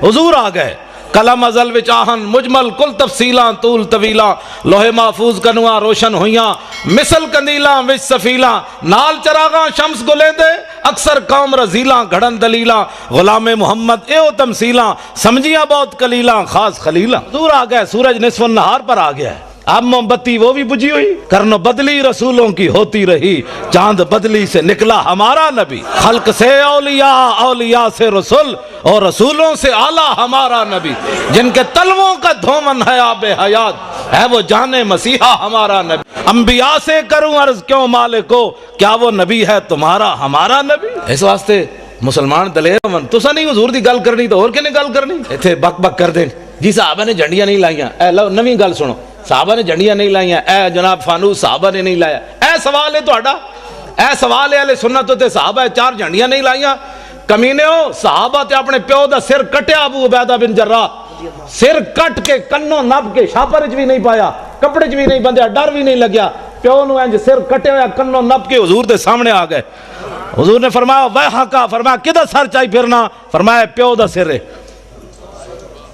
حضور آ گئے کلم ازل وچ آہن مجمل کل تفصیلاں طول طویلاں لوہے محفوظ کنواں روشن ہویاں مثل کندیلاں وچ سفیلاں نال چراغاں شمس گلیندے اکثر قوم رزیلاں گھڑن دلیلاں غلام محمد ایو تمثیلاں سمجھیاں بہت کلیلاں خاص خلیلاں حضور آ گئے سورج نصف النہار پر آ گیا ہے اب موم بتی وہ بھی بجھی ہوئی کرنو بدلی رسولوں کی ہوتی رہی چاند بدلی سے نکلا ہمارا نبی خلق سے اولیاء اولیاء سے رسول اور رسولوں سے اعلیٰ ہمارا نبی جن کے تلووں کا دھومن ہے آب حیات ہے وہ جان مسیحا ہمارا نبی انبیاء سے کروں عرض کیوں مالکو کیا وہ نبی ہے تمہارا ہمارا نبی اس واسطے مسلمان دلیر من تسا نہیں حضور دی گل کرنی تو اور کنے گل کرنی ایتھے بک بک کر دیں جی صحابہ نے جھنڈیاں نہیں لائیاں اے لو نویں گل سنو صحابہ نے جھنڈیاں نہیں لائیاں اے جناب فانوس صحابہ نے نہیں لایا اے سوال ہے تہاڈا اے سوال ہے اہل سنت تے صحابہ 4 جھنڈیاں نہیں لائیاں کمینیو صحابہ تے اپنے پیو دا سر کٹیا ابو عبیدہ بن جراح سر کٹ کے کنوں نب کے شاپر وچ بھی نہیں پایا کپڑے وچ بھی نہیں بندھیا ڈر بھی نہیں لگیا پیو نو انج سر کٹے ہویا کنوں نب کے حضور دے سامنے آ گئے حضور نے فرمایا ویحکا فرمایا کدھر سر چاہی پھرنا فرمایا پیو دا سر ہے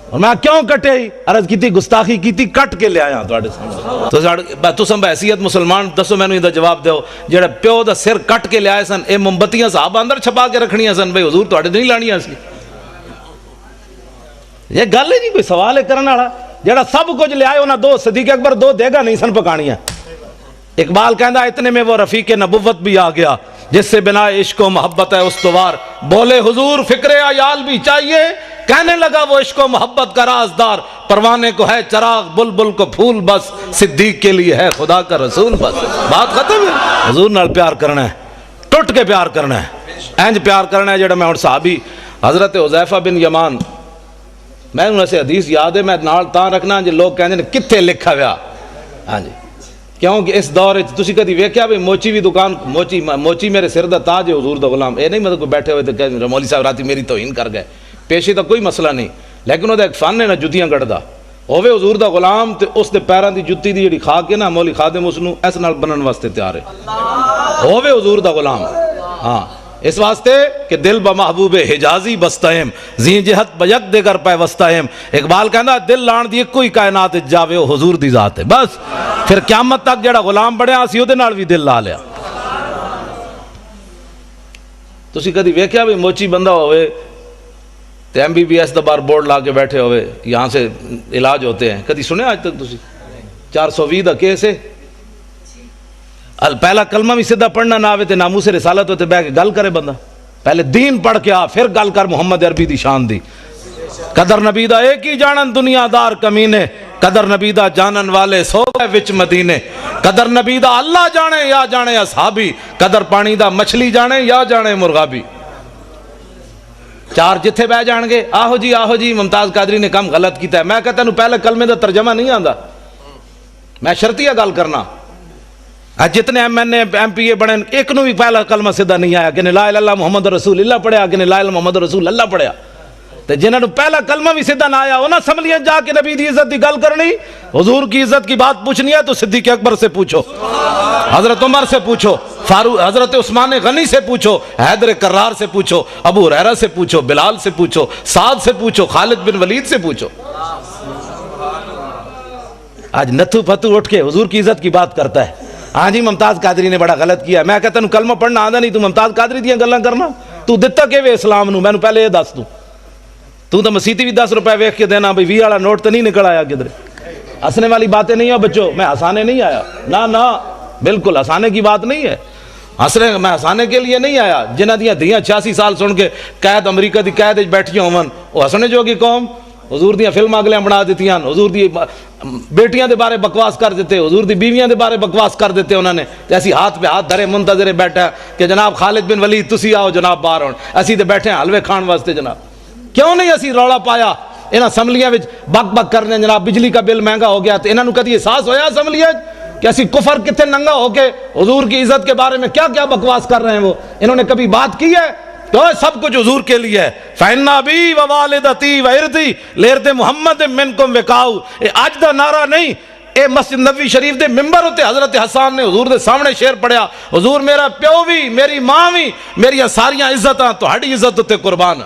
اور میں کیوں کٹے ہی عرض کیتی گستاخی کیتی کٹ کے لے آیا تواڈے سامنے تو سن بحیثیت مسلمان دسو مینوں ایندا جواب دیو جڑا پیو دا سر کٹ کے لے آئے سن اے موم بتیاں صحابہ اندر چھپا کے رکھنیاں سن بھئی حضور تواڈے نہیں لانیاں سی یہ گل ہے نہیں کوئی سوال ہے کرن والا جڑا سب کچھ لے آئے انہاں 2 صدیق اکبر 2 دیگا نہیں سن پکانیاں اقبال کہندا اتنے میں وہ رفیق نبوت بھی آ گیا جس سے بنا عشق و محبت ہے استوار بولے حضور فکر عیال بھی چاہیے کہنے لگا وہ عشق و محبت کا رازدار پروانے کو ہے چراغ بلبل کو پھول بس صدیق کے لیے ہے خدا کا رسول بس بات ختم ہے حضور نال پیار کرنا ہے ٹوٹ کے پیار کرنا ہے انج پیار کرنا ہے جڑا میں ہن صحابی حضرت حذیفہ بن یمان میں انہوں سے حدیث یاد ہے میں نال تاں رکھنا جے لوگ کہندے نے کتھے لکھا ہوا ہاں جی کیونکہ اس دور تسی کدی ویکھیا بھی موچی بھی دکان موچی میرے سر دا تاج ہے حضور دا غلام اے نہیں مطلب کوئی بیٹھے ہوئے تے کہ مولوی صاحب راتی میری توہین کر گئے پیشے دا کوئی مسئلہ نہیں لیکن وہ ایک فن ہے نا جتیاں گڑدا ہوے حضور دا غلام تے اس دے پیراں دی جُتی دی جڑی کھا کے نا مولوی خادم اس نو اس نال بنن واسطے تیار ہے ہوے حضور دا غلام ہاں اس واسطے کہ دل بمحبوب حجازی بستہم زین جہت بیک دیگر پہ وستہم اقبال کہندا دل لان دی کوئی کائنات جاوے او حضور دی ذات ہے بس پھر قیامت تک جڑا غلام بڑھیا اسی اودے نال بھی دل لا لیا تسی کدی ویکھیا بھی موچی بندہ ہوئے تے MBBS دا بار بورڈ لا کے بیٹھے ہوئے یہاں سے علاج ہوتے ہیں کدی سنے آج تک تسی 420 دا کیس ہے پہلا کلمہ بھی سیدھا پڑھنا نہ آوے تے ناموس رسالت ہوتے بے کے گل کرے بندہ پہلے دین پڑھ کے آ پھر گل کر محمد عربی دی شان دی قدر نبی دا ایک ہی جانن دنیا دار کمینے قدر نبی دا جانن والے سو گئے وچ مدینے قدر نبی دا اللہ جانے یا جانے اصحابی قدر پانی دا مچھلی جانے یا جانے مرغابی 4 جتھے بہ جان گے آہو جی ممتاز قادری نے کم غلط کیتا ہے میں کہتا ہوں پہلے کلمے دا ترجمہ نہیں آندا میں شرطیہ گل کرنا جتنے MNA MPA بڑے ایک نو بھی پہلا کلمہ سیدھا نہیں آیا کہ لا الہ الا اللہ محمد رسول اللہ پڑھیا کہ لا الہ الا محمد رسول اللہ پڑھیا تو جنہوں نے پہلا کلمہ بھی سیدھا نہ آیا انہاں اسمبلیاں جا کے نبی دی عزت دی گل کرنی حضور کی عزت کی بات پوچھنی ہے تو صدیق اکبر سے پوچھو حضرت عمر سے پوچھو حضرت عثمان غنی سے پوچھو حیدر کرار سے پوچھو ابو ہریرہ سے پوچھو بلال سے پوچھو سعد سے پوچھو خالد بن ولید سے پوچھو آج نتھو پھتو اٹھ کے حضور کی عزت کی بات کرتا ہے ہاں جی ممتاز قادری نے بڑا غلط کیا میں کہتا ہوں کلمہ پڑھنا آندا نہیں تو ممتاز قادری دیاں گلاں کرنا تو دتا کہ وے اسلام نو میں نے پہلے یہ دس دوں تو مسیتی بھی 10 روپے ویکھ کے دینا بھئی 20 والا نوٹ تو نہیں نکل آیا کدھر ہنسنے والی باتیں نہیں ہیں بچوں میں ہنسانے نہیں آیا نہ بالکل ہنسانے کی بات نہیں ہے میں ہنسانے کے لیے نہیں آیا جنہ دیاں دیاں 86 سال سن کے قید امریکہ دی قید بیٹھی ہون وہ ہسنے جو کی قوم حضور دیاں فلم اگلیاں بنا دیتیاں حضور دی بیٹیاں دے بارے بکواس کر دیتے حضور دی بیویاں دے بارے بکواس کر دیتے انہوں نے جیسی ہاتھ پہ ہاتھ دھرے منتظر بیٹھا کہ جناب خالد بن ولید تسی آؤ جناب باہر ہون اسی تے بیٹھے ہیں حلوے کھان واسطے جناب کیوں نہیں اسی رولا پایا انہاں اسمبلیاں وچ بک بک کرنے جناب بجلی کا بل مہنگا ہو گیا تو انہاں نو کدی احساس ہویا اسمبلیاں کہ اسی کفر کتنے ننگا ہو کے حضور کی عزت کے بارے میں کیا کیا بکواس کر رہے ہیں وہ انہوں نے کبھی بات کی ہے تو سب کچھ حضور کے لیے ہے فَإِنَّ أَبِي وَوَالِدَتِي وَإِرْضِي لِإِرْضِ مُحَمَّدٍ مِّنْكُمْ وِقَاءُ آج دا نعرہ نہیں اے مسجد نبوی شریف دے ممبر ہوتے حضرت حسان نے حضور دے سامنے شعر پڑھیا، حضور میرا پیو بھی، میری ماں بھی، میری ساریاں عزتاں تہاڈی عزت تے قربان۔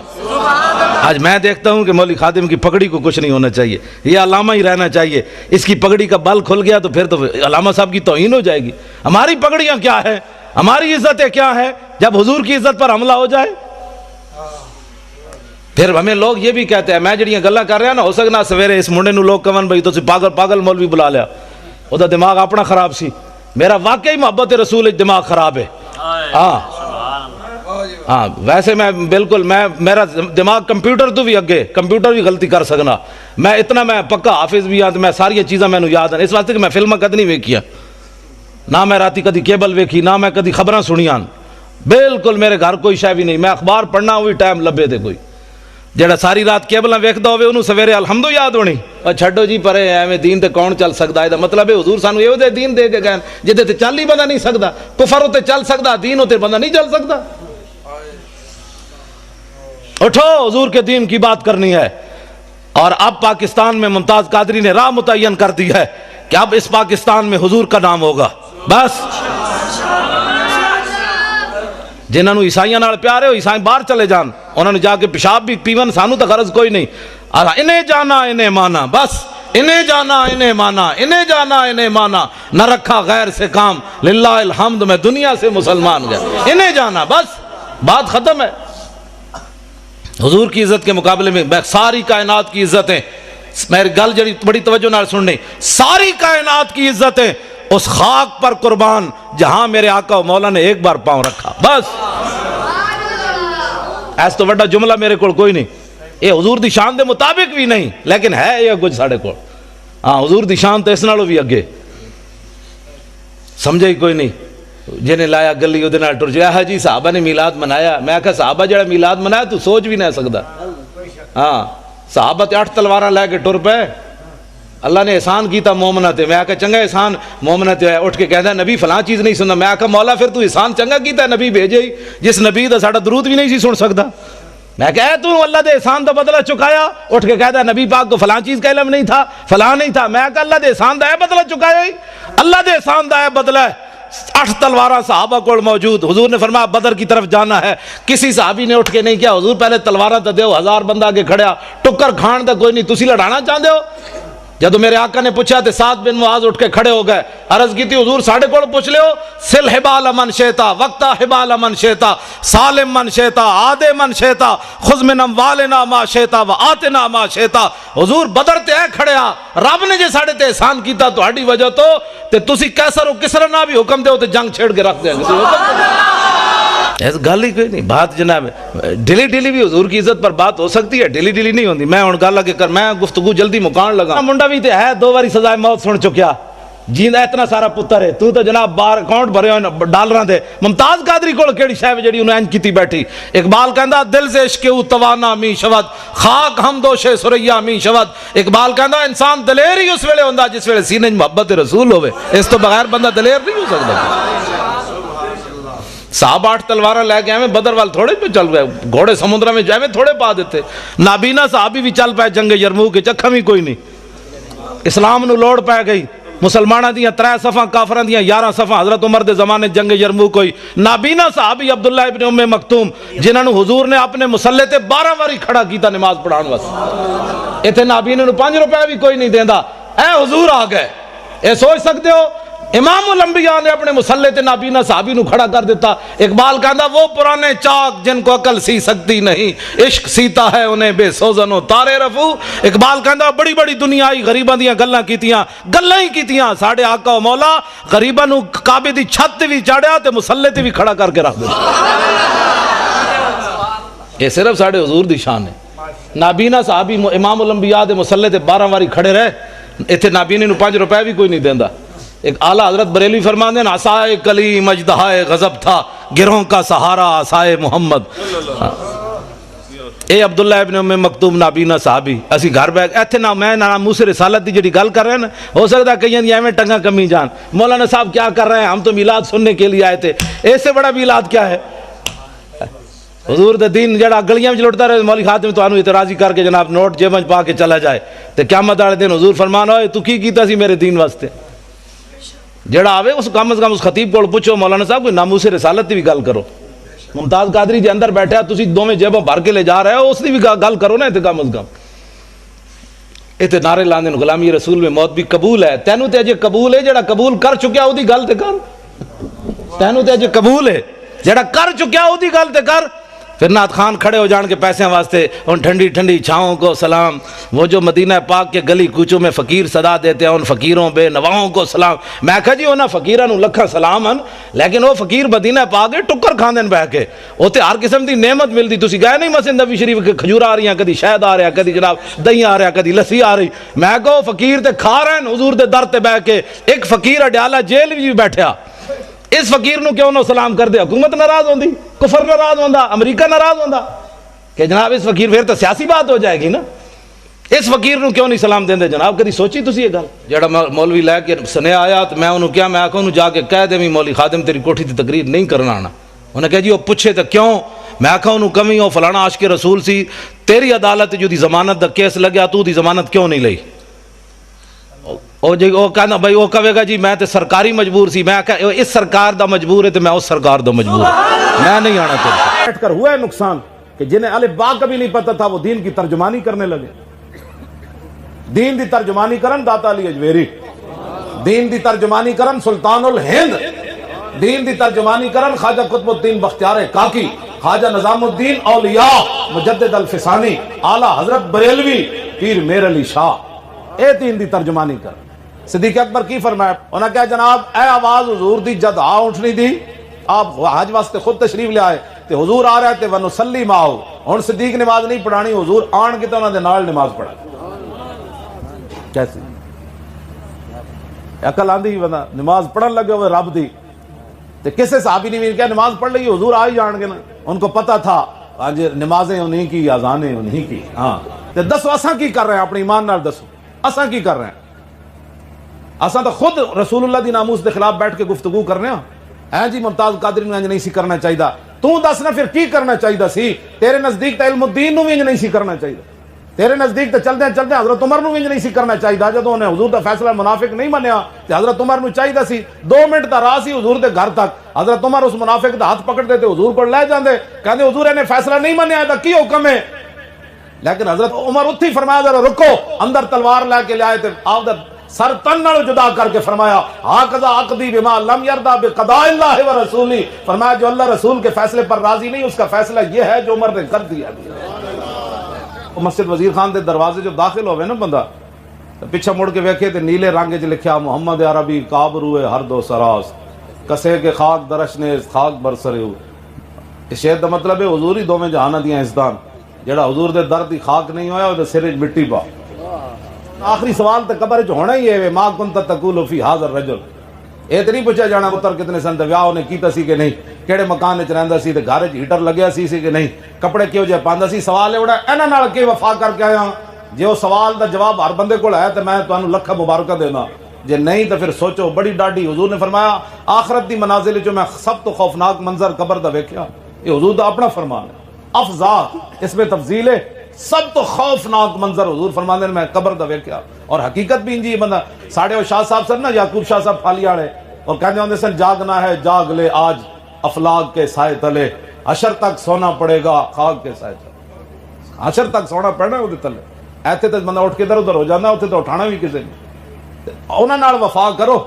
آج میں دیکھتا ہوں کہ مولوی خادم کی پگڑی کو کچھ نہیں ہونا چاہیے، یہ علامہ ہی رہنا چاہیے، اس کی پگڑی کا بل کھل گیا تو پھر تو علامہ صاحب کی توہین ہو جائے گی۔ ہماری پگڑیاں کیا ہے، ہماری عزتیں کیا ہے جب حضور کی عزت پر حملہ ہو جائے؟ پھر ہمیں لوگ یہ بھی کہتے ہیں، میں جڑیاں گلاں کر رہا ہوں نا، ہو سکنا سویرے اس منڈے نو لوگ کہن بھائی تسی پاگل مولوی بلا لیا، وہ تو دماغ اپنا خراب سی، میرا واقعی محبت رسول دماغ خراب ہے۔ ہاں ویسے میں بالکل میرا دماغ کمپیوٹر تو بھی اگے، کمپیوٹر بھی غلطی کر سکنا، میں اتنا میں پکا حافظ بھی ہاں، میں ساری چیزاں میں یاد ہیں، اس واسطے کہ میں فلماں کد نہیں ویکھیاں، نہ میں راتی کدی کیبل ویکھی، نہ میں کدی خبراں سنیاں، بالکل میرے گھر کوئی شے بھی نہیں، میں اخبار پڑھنا وہی ٹائم لبے تے کوئی جڑا ساری رات کیبلاں ویکھدا ہوے انہوں سویرے الحمد یاد ہونی۔ اور چھڈو جی پرے ایویں دین تے کون چل سکدا، یہ مطلب ہے حضور سانو ایو دے دین دے کے گئے جدے تے چل ہی بندہ نہیں سکدا، کفر تے چل سکدا، دین تے بندہ نہیں چل سکدا۔ اٹھو حضور کے دین کی بات کرنی ہے۔ اور اب پاکستان میں ممتاز قادری نے راہ متعین کر دی ہے کہ اب اس پاکستان میں حضور کا نام ہوگا، بس جنہاں نو عیسائیاں نال پیار ہے وہ عیسائی باہر چلے جان، انہوں نے جا کے پیشاب بھی پیون، سانو تو غرض کوئی نہیں، انہیں جانا انہیں مانا، بس انہیں جانا انہیں مانا، انہیں جانا انہیں مانا، نہ رکھا غیر سے کام، للہ الحمد میں دنیا سے مسلمان گیا، انہیں جانا، بس بات ختم ہے۔ حضور کی عزت کے مقابلے میں ساری کائنات کی عزتیں، میری گل جڑی بڑی توجہ نال سننی، ساری کائنات کی عزتیں اس خاک پر قربان جہاں میرے آقا و مولا نے ایک بار پاؤں رکھا، بس ایس تو بڑا جملہ میرے کو کوئی نہیں، یہ حضور دی شان دے مطابق بھی نہیں لیکن ہے یہ کچھ ساڑھے کو، ہاں حضور دی شان تو اس نالوں بھی اگے، سمجھے ہی کوئی نہیں۔ جنہیں لایا گلی وہ ٹر جایا ہے جی صحابہ نے میلاد منایا، میں کہا صحابہ جڑا میلاد منایا تو سوچ بھی نہیں سکتا، ہاں صحابہ تے 8 تلواراں لے کے ٹر پے، اللہ نے احسان کیتا مومنہ تے، میں کہا چنگا احسان مومنہ تے اٹھ کے کہتا ہے نبی فلاں چیز نہیں سننا، میں کہا مولا پھر تو احسان چنگا کیتا ہے نبی بھیجے ہی، جس نبی دا ساڑا درود بھی نہیں سی سن سکتا، میں کہا تو اللہ دے احسان دا بدلہ چکایا، اٹھ کے کہتا ہے نبی پاک کو فلاں چیز کا علم نہیں تھا، فلاں نہیں تھا، میں کہا اللہ دے احسان دا ہے بدلہ چکایا ہی، اللہ دے احسان دا ہے بدلہ ہے۔ 8 تلواراں صحابہ کو موجود، حضور نے فرمایا بدر کی طرف جانا ہے، کسی صحابی نے اٹھ کے نہیں کیا حضور پہلے تلواراں تے دیو، 1000 بندہ آگے کھڑیا، ٹکر کھان دا کوئی نہیں، تسی لڑانا چاہتے ہو؟ جدو میرے آقا نے پوچھا تے سعد بن معاذ اٹھ کے کھڑے ہو گئے، عرض کی تھی حضور ساڑھے کو پوچھ لے ہو، سل حبال من شیطا وقتا حبال من شیطا سالم من شیطا عادے من شیطا خذ من اموالنا ما شیطا و آتنا ما شیطا، حضور بدر تے ہے کھڑیا، رب نے جے ساڑھے تے احسان کیتا تو ہڈی وجہ تو تے تسی کیسر و کسر نہ بھی حکم دے ہو تے جنگ چھیڑ کے رکھ دیں گے، ایسا گل ہی کوئی نہیں، بات جناب ڈیلی ڈیلی بھی حضور کی عزت پر بات ہو سکتی ہے، ڈیلی ڈیلی نہیں ہوندی، میں ہن گل اگے کر میں گفتگو جلدی مکان لگا، منڈا بھی تے ہے 2 باری سزائے موت سن چکیا، جیندا اتنا سارا پتر ہے، تو جناب بار اکاؤنٹ بھرے ہوئے ڈالراں دے، ممتاز قادری کول کیڑی شے جڑی انہوں انج کیتی بیٹھی، اقبال کہندا دل سے عشق او توانا می شود خاک ہم دوشے سریا می شود، اقبال کہندا انسان دلیر ہی اس ویلے ہوندا جس ویلے سینے محبت رسول ہوے، اس تو بغیر بندہ دلیر نہیں ہو سکتا۔ صحابہ 8 تلواراں لے کے ایویں بدر وال تھوڑے پہ چل گئے، گھوڑے سمندر میں ایویں تھوڑے پا دیتے، نابینا صحابی بھی چل پائے جنگ یرموک کے چکھا بھی کوئی نہیں، اسلام نو لوڑ پہ گئی، مسلمانہ دیاں 3 صفاں کافران دیاں 11 صفاں، حضرت عمر دے زمانے جنگ یرموک ہوئی، نابینا صحابی عبداللہ ابن ام مکتوم جنہاں نو حضور نے اپنے مسلح تے 12 واری کھڑا کیتا نماز پڑھان واسطے، ایتھے نابینا نو 5 روپے بھی کوئی نہیں دیندا، اے حضور آ گئے، اے سوچ سکتے ہو امام الانبیاء نے اپنے مسلح تے نابینا صحابی نو کھڑا کر دیتا، اقبال کہندا وہ پرانے چاک جن کو عقل سی سکتی نہیں، عشق سیتا ہے انہیں بے سوزن و تارے رفو، اقبال کہندا بڑی بڑی دنیا آئی غریباں دیاں گلاں ہی کیتیاں، ساڑھے آقا و مولا غریباں نو کعبے دی چھت تے بھی چاڑیا تے مسلح تے بھی کھڑا کر کے رکھ دیتا، یہ صرف ساڑھے حضور دی شان ہے۔ نابینا صحابی امام الانبیاء دے مسلح تے 12 واری کھڑے رہے، ایتھے نابینے نو 5 روپے بھی کوئی نہیں دیندا۔ ایک اعلیٰ حضرت بریلوی فرماتے ہیں عصائے کلیم اژدہائے غضب تھا گروہوں کا سہارا عصائے محمد، اے عبداللہ ابن ام مکتوم نابینا صحابی، اسی گھر بیٹھ ایتھے نہ میں نہ موسیٰ رسالت دی جڑی گل کر رہے ہیں نا، ہو سکتا ہے کہیں دی ایویں ٹنگا کمی جان، مولانا صاحب کیا کر رہے ہیں، ہم تو میلاد سننے کے لیے آئے تھے، اس سے بڑا میلاد کیا ہے؟ حضور دے دین جڑا گلیاں وچ لٹدا رہے مولوی خادم تانوں اعتراضی کر کے جناب نوٹ جیب وچ پا کے چلا جائے تے قیامت والے دن حضور فرمان ہوئے تو کی کیتا سی میرے دین واسطے؟ جڑا آوے اس کم از کم اس خطیب کو پوچھو مولانا صاحب کوئی ناموس رسالت دی بھی گل کرو. ممتاز قادری جے اندر بیٹھا تسی دوویں جیباں بھر کے لے جا رہے ہو اس دی بھی گل کرو نا. تے کم از کم تے نعرے لاندے غلامی رسول میں موت بھی قبول ہے. تینوں تے اجے قبول ہے جڑا قبول کر چکیا او دی گل تے کر. تینوں تے اجے قبول ہے جڑا کر چکیا او دی گل تے کر. پھر نعت خان کھڑے ہو جان کے پیسے واسطے ان ٹھنڈی ٹھنڈی چھاؤں کو سلام. وہ جو مدینہ پاک کے گلی کوچوں میں فقیر صدا دیتے ہیں ان فقیروں بے نواؤں کو سلام. میں کہا جی انہاں فقیراں نوں لکھاں سلام ہیں لیکن وہ فقیر مدینہ پاک کے ٹکر کھاندے بہ کے اوتے ہر قسم دی نعمت ملدی. تسی گئے نہیں مسجد نبی شریف کے کھجور آ رہی ہیں کدی شہد آ رہا کدی جناب دہی آ رہا کدی لسی آ رہی. میں کہو فقیر تے کھا رہے ہیں حضور دے در تے بہ کے. ایک فقیر اڈیالہ جیل بھی بیٹھا اس فقیر نو کیوں نہ سلام کر دے؟ حکومت ناراض ہوندی، کفر ناراض ہوندا، امریکہ ناراض ہوندا کہ جناب اس فقیر پھر تو سیاسی بات ہو جائے گی نا. اس فقیر نو کیوں نہیں سلام دیندے جناب؟ کدی سوچی تسی یہ گل؟ جڑا مولوی لے کے سنیا آیا تو میں انہوں کیا میں آکھوں جا کے کہہ دے مولوی خادم تیری کوٹھی تی تقریر نہیں کرنا آنا. انہیں کہا جی وہ پوچھے تو کیوں؟ میں آکھوں انہوں کمی ہو فلانا عاشق رسول سی تیری عدالت جو دی ضمانت دا کیس لگیا تو دی ضمانت کیوں نہیں لئی؟ وہ کہنا بھائی وہ کہے گا جی میں تے سرکاری مجبور سی. میں کہا اس سرکار دا مجبور ہے تو میں اس سرکار دا مجبور میں نہیں آنا چاہتا. بیٹھ کر ہوا ہے نقصان کہ جنہیں الف با کا بھی نہیں پتہ تھا وہ دین کی ترجمانی کرنے لگے. دین دی ترجمانی کرن داتا علی اجویری، دین دی ترجمانی کرن سلطان الہند، دین دی ترجمانی کرن خواجہ قطب الدین بختیار کاکی، خواجہ نظام الدین اولیاء مجدد الفسانی، اعلیٰ حضرت بریلوی پیر میر علی شاہ. اے دین دی ترجمانی کر. صدیق اکبر کی فرمایا انہاں کہا جناب اے آواز حضور دی جد آ اٹھنی دی آپ حج واسطے خود تشریف لے آئے تے حضور آ رہے تے ونصلی معاہو. ہن صدیق نماز نہیں پڑھانی حضور آن کے تے انہاں دے نال نماز پڑھا. کیسے عقل آندی بندہ نماز پڑھن لگے ہوئے رب دی تے کسے صحابی نے بھی کہا نماز پڑھ لئی حضور آ ہی جان گے نا. ان کو پتہ تھا آج نمازیں انہیں کی اذانیں انہیں کی. ہاں تے دسو اساں کی کر رہے ہیں؟ اپنے ایمان نال دسو اساں کی کر رہے ہیں؟ اساں تو خود رسول اللہ دی ناموس دے خلاف بیٹھ کے گفتگو کر رہے ہیں. جی ممتاز قادری نو انج نہیں سی کرنا چاہیے. تو دس نا پھر کی کرنا چاہیے سی؟ تیرے نزدیک تے علم الدین نو بھی انج نہیں سی کرنا چاہیے. تیرے نزدیک تے چلدے چلدے حضرت عمر نو بھی انج نہیں سی کرنا چاہیے. جدوں انہیں حضور دا فیصلہ منافق نہیں منیا تے حضرت عمر نو چاہیے سی 2 منٹ دا راہ سی حضور دے گھر تک. حضرت عمر اس منافق دا ہاتھ پکڑ دے تے حضور کو لے جاندے کہندے حضور نے فیصلہ نہیں منیا دا کی حکم ہے؟ لیکن حضرت عمر اتھی فرمایا ذرا رکو. اندر تلوار لے کے لے آئے تے آپ دا سر تن نال جدا کر کے فرمایا ہاکذا عقدی بما لم یرضا بقضاء اللہ و رسولی. فرمایا جو اللہ رسول کے فیصلے پر راضی نہیں اس کا فیصلہ یہ ہے جو عمر نے کر دیا. مسجد وزیر خان دے دروازے جو داخل ہوئے نا بندہ پیچھے مڑ کے ویکھے تے نیلے رنگ وچ لکھیا محمد عربی کعب روئے ہر دو سراس کسے کے خاک درشنے خاک برسرے. اس شعر دا مطلب ہے حضور ہی دوویں جہاناں دیاں عزتاں. جڑا حضور دے در دی خاک نہیں ہویا او دے سر وچ مٹی پا. آخری سوال تے قبر وچ ہونا ہی ہے ما کنت تقول فی ھذا الرجل. اے تے نہیں پوچھا جانا پتر کتنے سن تے ویاہ نے کیتا سی کہ نہیں، کیڑے مکان وچ رہندا سی تے گھر وچ ہیٹر لگیا سی کہ نہیں، کپڑے کیوں جے پاندا سی. سوال اے انہاں نال کی وفا کر کے آیا. جے او سوال دا جواب ہر بندے کول ہے تے میں تانوں لکھاں مبارکاں دینا. جے نہیں تو پھر سوچو بڑی ڈاڈی. حضور نے فرمایا آخرت دی منازل جو میں سب تو خوفناک منظر قبر دا ویکھیا. یہ حضور دا اپنا فرمان ہے. افضا اس میں تفضیل ہے. سب تو خوفناک منظر حضور فرماندے نے میں قبر دا ویکھیا. اور حقیقت بھی انجی بندہ ساڑھے وہ شاہ صاحب سن نا یعقوب شاہ صاحب پھالی والے اور کہنے ہوندے سن جاگنا ہے جاگ لے آج افلاک کے سائے تلے حشر تک سونا پڑے گا خاک کے سائے تلے. حشر تک سونا پڑنا ہے تلے. ایتھے تے بندہ اٹھ کے ادھر ادھر ہو جانا اوتھے تو اٹھانا بھی کسے نہیں. انہاں نال وفا کرو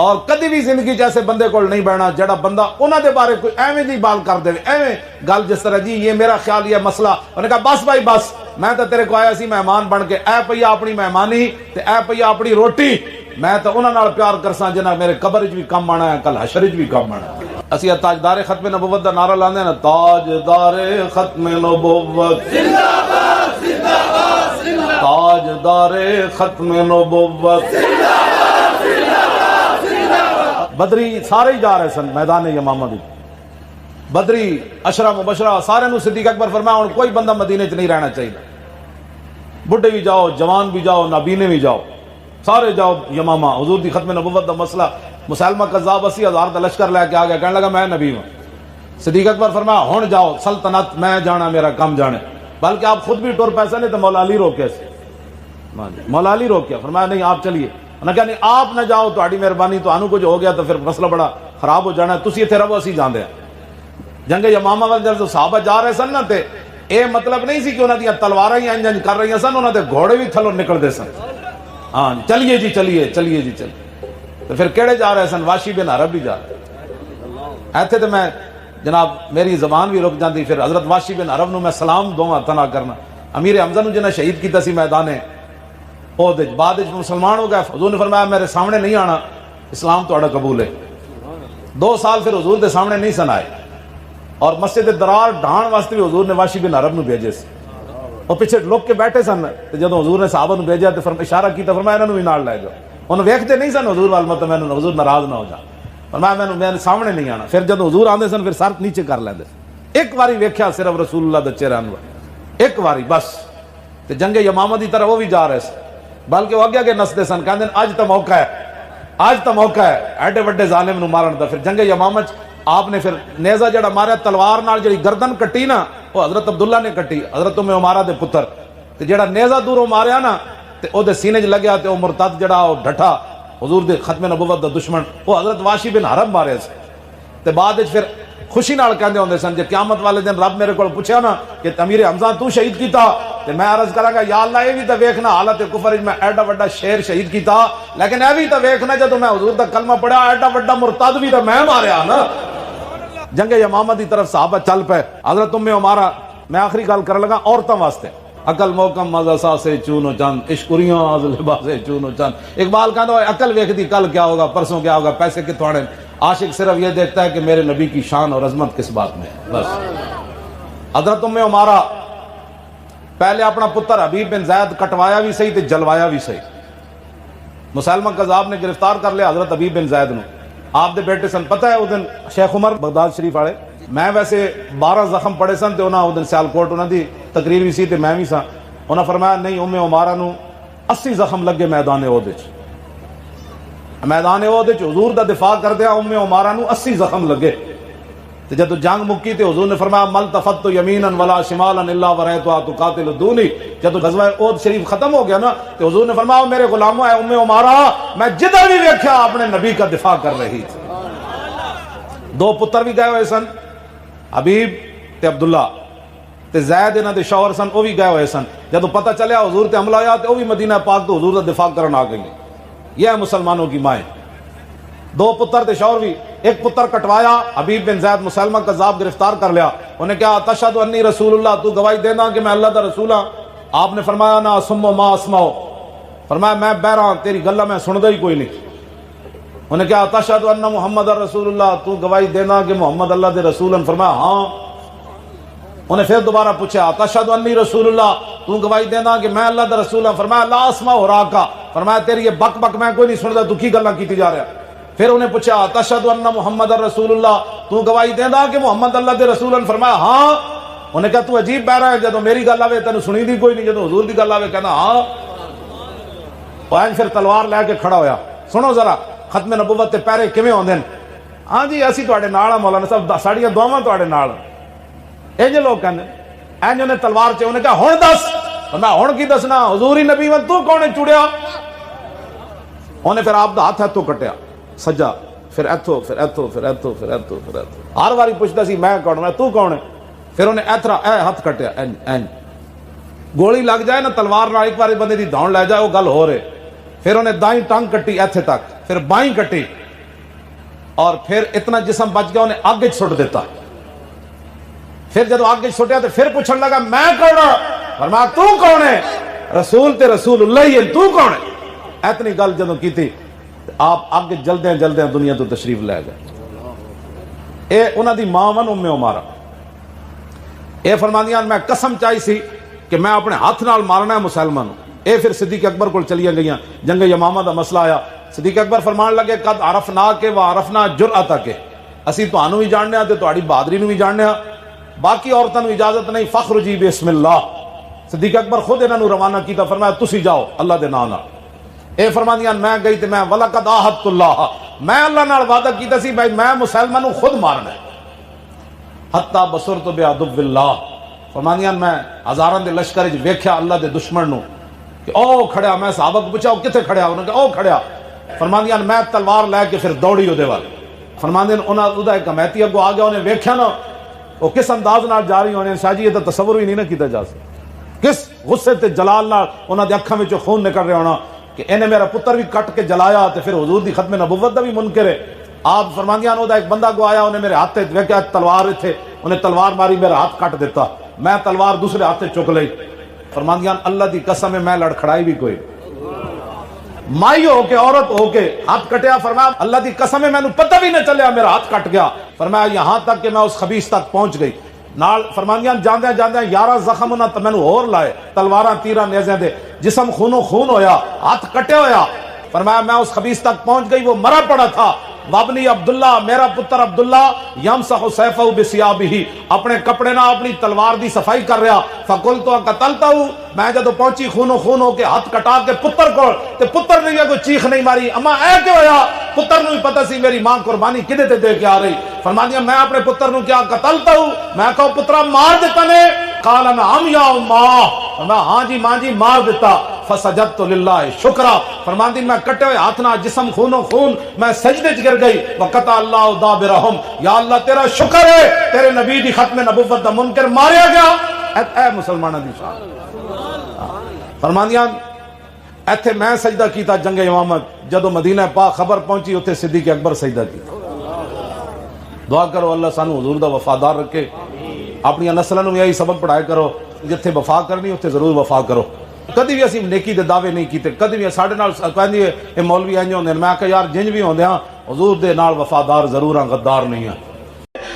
اور کدی بھی زندگی جیسے بندے کو نہیں بہنا جڑا بندہ انہاں دے بارے کوئی ایویں دی بال کر دے ایویں گل جس طرح جی یہ میرا خیال یہ مسئلہ. انہوں نے کہا بس بھائی بس میں تو تیرے کو آیا سی مہمان بن کے. اے پیا اپنی مہمانی تے اے پیا اپنی روٹی. میں تو انہاں نال پیار کرساں جنہاں میرے قبر وچ بھی کم آنا ہے کل حشر وچ بھی کم آنا ہے. اسی تاجدار ختم نبوت دا نعرہ لاندے نا تاجدار ختم نبوت زندہ باد زندہ باد زندہ باد. تاجدار ختم نبوت زندہ باد زندہ باد زندہ باد. بدری سارے ہی جا رہے سن میدان یمامہ دی. بدری اشرا مبشرہ سارے نو صدیق اکبر فرمایا ہن کوئی بندہ مدینے چ نہیں رہنا چاہیے. بڈھے بھی جاؤ جوان بھی جاؤ نابینے بھی جاؤ سارے جاؤ یمامہ. حضور دی ختم نبوت دا مسئلہ مسلمہ کذاب 80,000 دا لشکر لے کے آ گیا کہنے لگا میں نبی ہوں. صدیق اکبر فرمایا ہن جاؤ سلطنت میں جانا میرا کم جانے، بلکہ آپ خود بھی ٹر پیسہ نہیں تو مولا علی روکے سے، مولا علی روکیا، فرمایا نہیں آپ چلیے، انہوں نے کہا نہیں آپ نہ جاؤ، تہاڈی مہربانی، تو انہوں کچھ ہو گیا تو پھر مسئلہ بڑا خراب ہو جانا ہے، تسی ایتھے رہو اسی جاندے ہیں۔ جنگ یمامہ وال جب صحابہ جا رہے سن نا تے اے مطلب نہیں سی کہ انہاں دی تلواراں ہی انج کر رہی سن، انہاں دے گھوڑے بھی تھلوں نکلدے سن، ہاں چلیے جی چلیے چلیے جی چلیے۔ تو پھر کیڑے جا رہے سن؟ واشی بن عرب بھی جا رہے ایتھے تے میں جناب میری زبان بھی رک جاندی، پھر حضرت واشی بن عرب نو میں سلام دوواں ہتھاں نال کرنا، امیر حمزہ نو جنہیں شہید کیتا سی میدان احد، بعد وچ مسلمان ہو گیا، حضور نے فرمایا میرے سامنے نہیں آنا، اسلام تہاڈا قبول ہے۔ 2 سال پھر حضور دے سامنے نہیں سن آئے، اور مسجد درار ڈھان واسطے بھی حضور نے واشی بن عرب نو بھیجے سی، وہ پیچھے لوگ کے بیٹھے سن، تے جدوں حضور نے صحابہ نو بھیجا تے اشارہ کیتا، فرمایا انہاں نو بھی نال لے جاؤ، انہوں ویکھتے نہیں سن حضور وال، مطلب میں حضور ناراض نہ ہو جا، فرمایا میں سامنے نہیں آنا۔ پھر جدوں حضور آندے سن پھر سر نیچے کر لیندے، ایک واری ویکھیا صرف رسول اللہ دے چہرے انور، ایک واری بس۔ تے جنگ یمامہ دی طرف وہ بھی جا رہے سن، بلکہ وہ اگے اگے نسدے سن، کہندے اج تا موقع ہے، اج تا موقع ہے ایڈے وڈے ظالم نو مارن دا۔ پھر جنگ یمامہ آپ نے پھر نیزہ جڑا ماریا تلوار نال، جڑی گردن کٹی نا وہ حضرت عبداللہ نے کٹی، حضرت ام عمارہ دے پتر، تے جڑا نیزہ دوروں ماریا نا تے او دے سینے چ لگیا، تے او مرتد جڑا او ڈٹھا حضور دے ختم نبوت دا دشمن، وہ حضرت واشی بن حرب مارے سی۔ تے بعد وچ پھر خوشی نال کہندے ہوندے سن، جے قیامت والے دن رب میرے کول پوچھیا نا کہ امیر حمزہ تو شہید کیتا، تے میں عرض کراں گا یا اللہ اے وی تے ویکھنا حالت کفر وچ میں ایڈا وڈا شیر شہید کیتا، لیکن اے وی تے ویکھنا جدوں میں حضور دا کلمہ پڑھیا ایڈا وڈا مرتد بھی تے میں ماریا نا۔ جنگ یمامہ دی طرف صحابہ چل پے، حضرت ام عمارہ، میں آخری گل کرن لگا عورتاں واسطے، عقل محکم مزہ سا سے چون و چند، عشقریاں از لباس چون و چند۔ اقبال کہتا ہے عقل ویکھدی کل کیا ہوگا پرسوں کیا ہوگا، پیسے کتوں آنے، عاشق صرف یہ دیکھتا ہے کہ میرے نبی کی شان اور عظمت کس بات میں ہے، بس۔ حضرت ام عمارہ پہلے اپنا پتر حبیب بن زید کٹوایا بھی صحیح تے جلوایا بھی صحیح، مسلمہ قذاب نے گرفتار کر لیا حضرت حبیب بن زید نو، آپ دے بیٹے سن، پتہ ہے اس دن شیخ عمر بغداد شریف والے، میں ویسے 12 زخم پڑے سن تے انہاں اس دن سیالکوٹ انہاں دی تقریر بھی سی تے میں بھی سا، انہاں فرمایا نہیں ام عمارہ نو 80 زخم لگے میدان احد وچ، میدان احد وچ حضور دا دفاع کردیا ام عمارہ نو 80 زخم لگے، تے جدوں جنگ مکی تے حضور نے فرمایا مل تفت یمینا ولا شمالا الا ورأیتها تقاتل دونی، جدوں غزوہ احد شریف ختم ہو گیا نا تے حضور نے فرمایا میرے غلاموں، اے ام عمارہ میں جدھر بھی ویکھیا اپنے نبی کا دفاع کر رہی تھی۔ 2 پتر بھی گئے ہوئے سن، حبیب تے عبداللہ تے زید انہاں دے شوہر سن، وہ بھی گئے ہوئے سن، جدوں پتہ چلیا حضور تے حملہ ہویا تے وہ بھی مدینہ پاک تو حضور دا دفاع کرن آ گئی۔ یہ ہے مسلمانوں کی مائیں، 2 پتر تے شوہر بھی، ایک پتر کٹوایا حبیب بن زید، مسلمہ قذاب گرفتار کر لیا، انہیں کہا تشہد انی رسول اللہ، تو گواہی دینا کہ میں اللہ دا رسول ہاں؟ آپ نے فرمایا نا اسمع ما اسمع، فرمایا میں بہرا تیری گلہ میں سندا ہی کوئی نہیں۔ انہیں کہا تشہد ان محمد رسول اللہ، تو گواہی دینا کہ محمد اللہ دے رسول ہیں؟ فرمایا ہاں۔ انہیں پھر دوبارہ پوچھا تشہد انی رسول اللہ، تو گواہی دینا کہ میں اللہ دا رسول ہوں؟ فرمایا لا اسمع وراکا، فرمایا تیری یہ بک بک میں کوئی نہیں سندا، تو کی گلاں کیتی جا رہا؟ پھر انہیں پوچھا تشہد ان محمد رسول اللہ، تو گواہی دینا کہ محمد اللہ دے رسول ہیں؟ فرمایا ہاں۔ انہیں کہا تو عجیب بہرا ہے، جدوں میری گل آوے تینوں سنی دی کوئی نہیں، جدوں حضور دی گل آوے کہنا ہاں۔ پھر تلوار لے کے کھڑا ہویا، سنو ذرا ختم نبوت تے پیرے کیویں ہوندے ہیں؟ ہاں جی اسی تواڈے نال ہاں مولانا صاحب، ساڈیاں دعاواں تواڈے نال۔ انج لوگ کہندے انج، انہیں تلوار چ انہیں کہا ہن دس، میں ہن کی دسنا، حضور ہی نبی ون تو کون ہے چڑیا؟ انہیں پھر آپ دا ہاتھ ہتھوں کٹیا سجا، پھر ایتھوں پھر ایتھوں پھر ایتھوں پھر ایتھوں پھر ایتھوں، ہر واری پوچھدا سی میں کون، میں تو کون ہے؟ پھر انہیں ایتھرا اے ہاتھ کٹیا، این گولی لگ جائے نا تلوار نال، ایک باری بندے دی دھون لے جائے وہ گل ہو رہے، پھر انہیں دائیں ٹانگ کٹی ایتھے تک، پھر بائیں کٹی، اور پھر اتنا جسم بچ گیا انہیں آگے سٹ دیتا۔ پھر جب آگے سٹیا تو پھر پوچھنے لگا میں کون ہوں؟ فرمایا تو کون ہے؟ رسول تے رسول اللہ ہی ہے، تو کون ہے؟ اتنی گل جدوں کی تھی آپ آگے جلدے جلدے دنیا تو تشریف لے گئے۔ اے انہاں دی ماں ون ام عمارہ، اے فرماندیاں میں قسم چاہی سی کہ میں اپنے ہاتھ نال مارنا ہے مسلمان۔ اے پھر صدیق اکبر کو چلیاں گئیاں، جنگ یمامہ دا مسئلہ آیا، صدیق اکبر فرمان لگے قد عرفنا کے وعرفنا جرأتا کے، اسی تانوں بھی جاننے تے تہاڈی بہادری نو بھی جاننے، باقی عورتوں نو اجازت نہیں، فخر جی بسم اللہ۔ صدیق اکبر خود انہاں نو روانہ کیتا، فرمایا تسی جاؤ اللہ دے نام نال۔ اے فرماندیاں میں گئی تے میں ولقد عاہدت اللہ، میں اللہ نال وعدہ کیتا سی بھائی میں مسلمانوں خود مارنا ہے، حتی بصرت بعدو اللہ، فرماندیاں میں ہزاراں دے لشکر وچ ویکھیا اللہ دے دشمن نو کہ او کھڑیا، میں صحابہ کو پوچھا کتھے کھڑیا، انہوں نے کہا او کھڑیا، فرماندیاں میں تلوار لے کے پھر دوڑی اودے وال، فرماندیاں انہاں دا ایک کمیتی اگوں آ گیا، انہیں ویکھیا نا وہ کس انداز نال جاری ہونے، شاہ جی یہ تو تصور ہی نہیں نہ کیتا جا سکتا، کس غصے تے جلال نال انہاں دے اکھاں وچوں خون نکل رہا ہونا کہ انہیں میرا پتر بھی کٹ کے جلایا تے پھر حضور دی ختم نبوت دا بھی منکر ہے۔ آپ فرماندیاں انہوں دا ایک بندہ کو آیا، انہیں میرے ہاتھ تے ویکھیا تلوار تھے، انہیں تلوار ماری میرا ہاتھ کٹ دیتا، میں تلوار دوسرے ہاتھ تے چک لئی، فرماندیاں اللہ دی قسم ہے میں لڑکھڑائی بھی کوئی مائی ہو کے عورت ہو کے ہاتھ کٹیا، فرمایا اللہ دی قسم ہے مینوں پتہ بھی نہ چلیا میرا ہاتھ کٹ گیا، فرمایا یہاں تک کہ میں اس خبیث تک پہنچ گئی، نال فرماندیاں جاندیاں جاندیاں 11 زخم انہاں تے مینوں ہور لائے، تلواراں تیراں نیزیاں دے، جسم خونوں خون ہویا، ہاتھ کٹے ہویا، فرمایا میں اس خبیث تک پہنچ گئی، وہ مرا پڑا تھا، وابنی عبداللہ میرا پتر عبداللہ یمسح سیفہ بثیابہ اپنے کپڑے نہ اپنی تلوار دی صفائی کر رہا، فقلت قتلتہ، میں جدو پہنچی خونوں خون ہو کے ہاتھ کٹا کے پتر کو تے پتر نے کوئی چیخ نہیں ماری، اما اے کیوں ہویا، پتر نو ہی پتہ سی میری ماں قربانی کدے تے دے کے آ رہی، فرمایا میں اپنے پتر نو کیا قتلتہ، میں کہو پترا مار دیتا نے، قال نعم یا اماں، میں ہاں جی ماں جی مار دیتا، فسجدت للہ شکرا، فرماندی میں کٹے ہوئے ہاتھ نہ جسم خونوں خون میں سجدے چ گر گئی، وقطع اللہ دابرہم، یا اللہ تیرا شکر ہے تیرے نبی دی ختم نبوت دا منکر ماریا گیا، اے مسلمانہ دی شان، فرماندیاں ایتھے میں سجدہ کیتا جنگ امامت، جدو مدینہ پاک خبر پہنچی اتھے صدیق اکبر سجدہ کیتا، دعا کرو اللہ سانو حضور دا وفادار رکھے، اپنی نسلوں میں یہی سبق پڑھائے کرو، جتھے وفا کرنی اتھے ضرور وفا کرو، کدی بھی اسی نیکی دے دعوے نہیں کیتے، کدی بھی ساڈے نال کہندی ہے اے مولوی انج ہوندے، میں کہ یار جنج بھی ہوندے ہاں حضور دے نال وفادار ضرور ہاں، غدار نہیں ہاں،